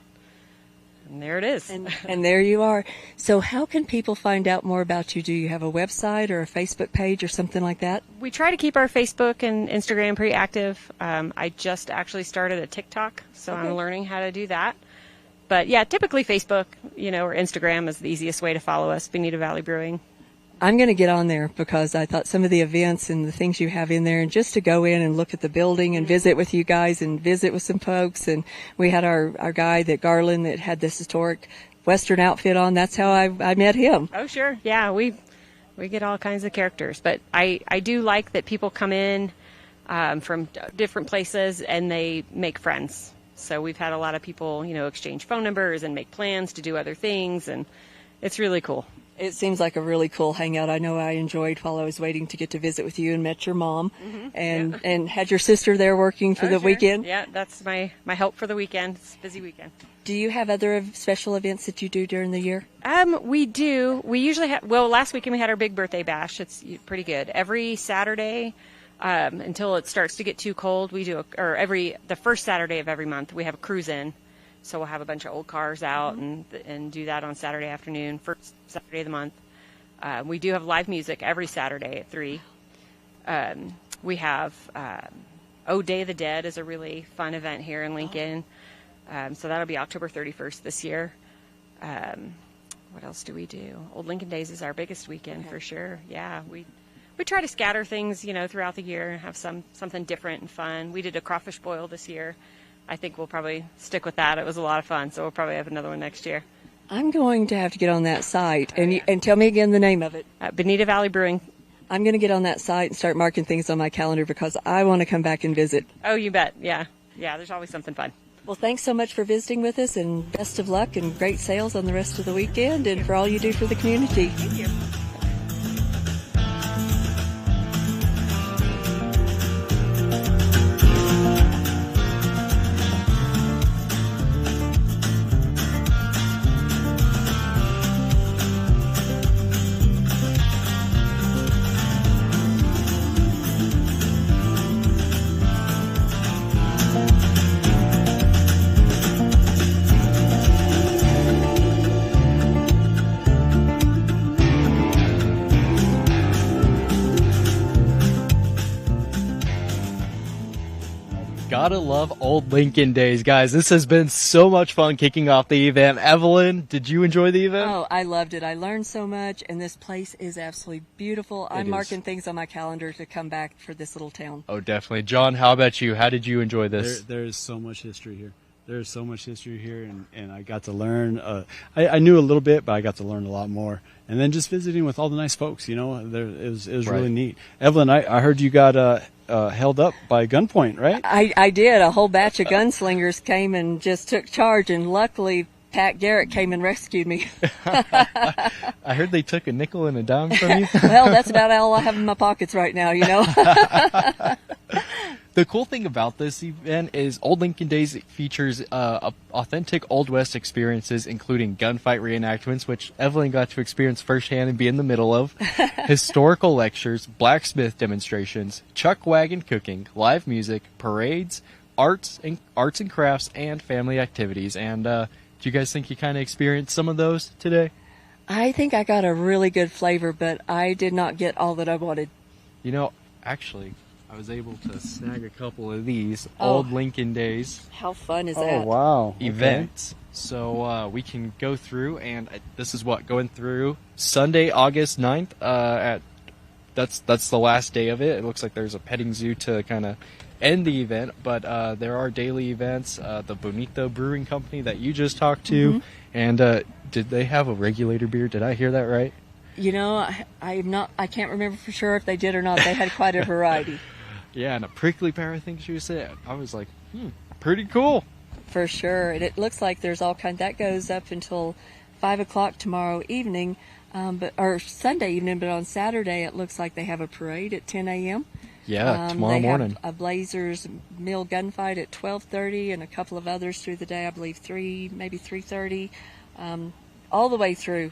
there it is. And there you are. So how can people find out more about you? Do you have a website or a Facebook page or something like that? We try to keep our Facebook and Instagram pretty active. I just actually started a TikTok, so I'm learning how to do that. But yeah, typically Facebook, or Instagram is the easiest way to follow us, Bonito Valley Brewing. I'm going to get on there because I thought some of the events and the things you have in there, and just to go in and look at the building and visit with you guys and visit with some folks. And we had our guy, Garland, that had this historic Western outfit on. That's how I met him. Oh, sure. Yeah, we get all kinds of characters. But I do like that people come in from different places and they make friends. So we've had a lot of people, exchange phone numbers and make plans to do other things, and it's really cool. It seems like a really cool hangout. I know I enjoyed while I was waiting to get to visit with you and met your mom, and had your sister there working for the weekend. Yeah, that's my help for the weekend. It's a busy weekend. Do you have other special events that you do during the year? We do. We usually have, last weekend we had our big birthday bash. It's pretty good. Every Saturday, until it starts to get too cold, we do, the first Saturday of every month, we have a cruise in. So we'll have a bunch of old cars out and do that on Saturday afternoon, first Saturday of the month. We do have live music every Saturday at 3. We have Day of the Dead is a really fun event here in Lincoln. So that'll be October 31st this year. What else do we do? Old Lincoln Days is our biggest weekend for sure. Yeah, we try to scatter things, throughout the year and have something different and fun. We did a crawfish boil this year. I think we'll probably stick with that. It was a lot of fun, so we'll probably have another one next year. I'm going to have to get on that site. And tell me again the name of it. Bonito Valley Brewing I'm going to get on that site and start marking things on my calendar because I want to come back and visit. Oh, you bet. Yeah. Yeah, there's always something fun. Well, thanks so much for visiting with us, and best of luck and great sales on the rest of the weekend and for all you do for the community. Thank you. Gotta love old Lincoln days, guys. This has been so much fun kicking off the event. Evelyn, did you enjoy the event? Oh, I loved it. I learned so much, and this place is absolutely beautiful. I'm marking things on my calendar to come back for this little town. Oh, definitely. John, how about you? How did you enjoy this? There is so much history here. There's so much history here, and I got to learn. I knew a little bit, but I got to learn a lot more. And then just visiting with all the nice folks, it was really neat. Evelyn, I heard you got held up by gunpoint, right? I did. A whole batch of gunslingers came and just took charge, and luckily Pat Garrett came and rescued me. I heard they took a nickel and a dime from you. Well, that's about all I have in my pockets right now, The cool thing about this event is Old Lincoln Days features authentic Old West experiences, including gunfight reenactments, which Evelyn got to experience firsthand and be in the middle of, historical lectures, blacksmith demonstrations, chuck wagon cooking, live music, parades, arts and crafts, and family activities. And do you guys think you kind of experienced some of those today? I think I got a really good flavor, but I did not get all that I wanted. Actually, I was able to snag a couple of these Old Lincoln Days. How fun is that? Oh, wow. Events. Okay. So we can go through, and this is going through Sunday, August 9th. That's the last day of it. It looks like there's a petting zoo to kind of end the event, but there are daily events. The Bonito Brewing Company that you just talked to, and did they have a regulator beer? Did I hear that right? I can't remember for sure if they did or not. They had quite a variety. Yeah, and a prickly pear, I think she said. I was like, pretty cool. For sure. And it looks like there's all kinds. That goes up until 5 o'clock tomorrow evening, or Sunday evening, but on Saturday it looks like they have a parade at 10 a.m. Yeah, tomorrow morning. Have a Blazers Mill gunfight at 12:30 and a couple of others through the day, I believe 3:30. All the way through.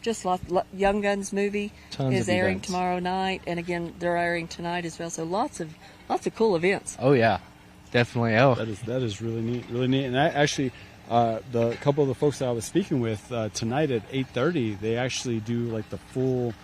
Just Young Guns movie is airing tomorrow night, and again they're airing tonight as well. So lots of cool events. Oh yeah, definitely. Oh, that is really neat, really neat. And I actually, the couple of the folks that I was speaking with tonight at 8:30, they actually do like the full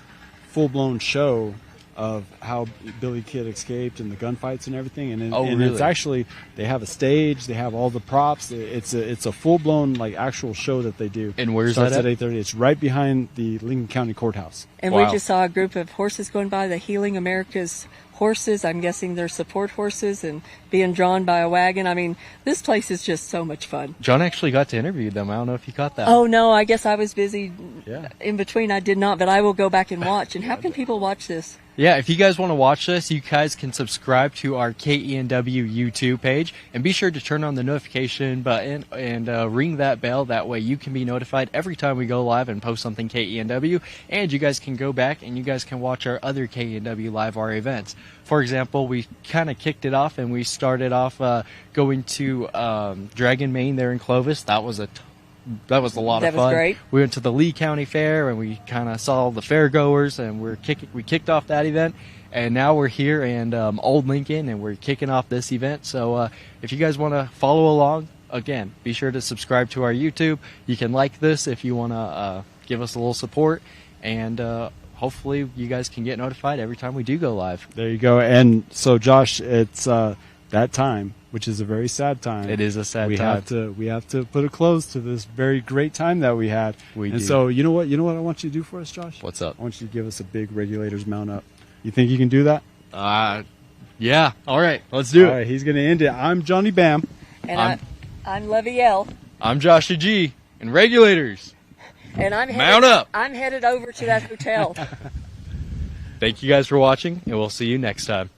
blown show of how Billy Kid escaped and the gunfights and everything, and really? It's actually, they have a stage, they have all the props. It's a full blown like actual show that they do. And where's that at? 8:30. It's right behind the Lincoln County Courthouse. And we just saw a group of horses going by, the Healing America's horses. I'm guessing they're support horses and being drawn by a wagon. I mean, this place is just so much fun. John actually got to interview them. I don't know if you caught that. Oh no, I guess I was busy in between. I did not, but I will go back and watch. And how can people watch this? Yeah, if you guys want to watch this, you guys can subscribe to our KENW YouTube page, and be sure to turn on the notification button and ring that bell. That way you can be notified every time we go live and post something KENW, and you guys can go back and you guys can watch our other KENW Livewire events. For example, we kind of kicked it off and we started off going to Dragon Main there in Clovis. That was a lot of fun. That was great. We went to the Lee County Fair and we kind of saw the fairgoers, and we kicked off that event, and now we're here in Old Lincoln and we're kicking off this event. So if you guys want to follow along, again, be sure to subscribe to our YouTube. You can like this if you want to give us a little support, and hopefully you guys can get notified every time we do go live. There you go. And so Josh, it's that time, which is a very sad time. It is a sad time. We have to put a close to this very great time that we had. We do. So you know what I want you to do for us, Josh? What's up? I want you to give us a big Regulators mount up. You think you can do that? Yeah. All right. Let's do it. All right. He's going to end it. I'm Johnny Bam. And I'm Levy L. I'm Joshua G. And Regulators. And I'm mount up. I'm headed over to that hotel. Thank you guys for watching, and we'll see you next time.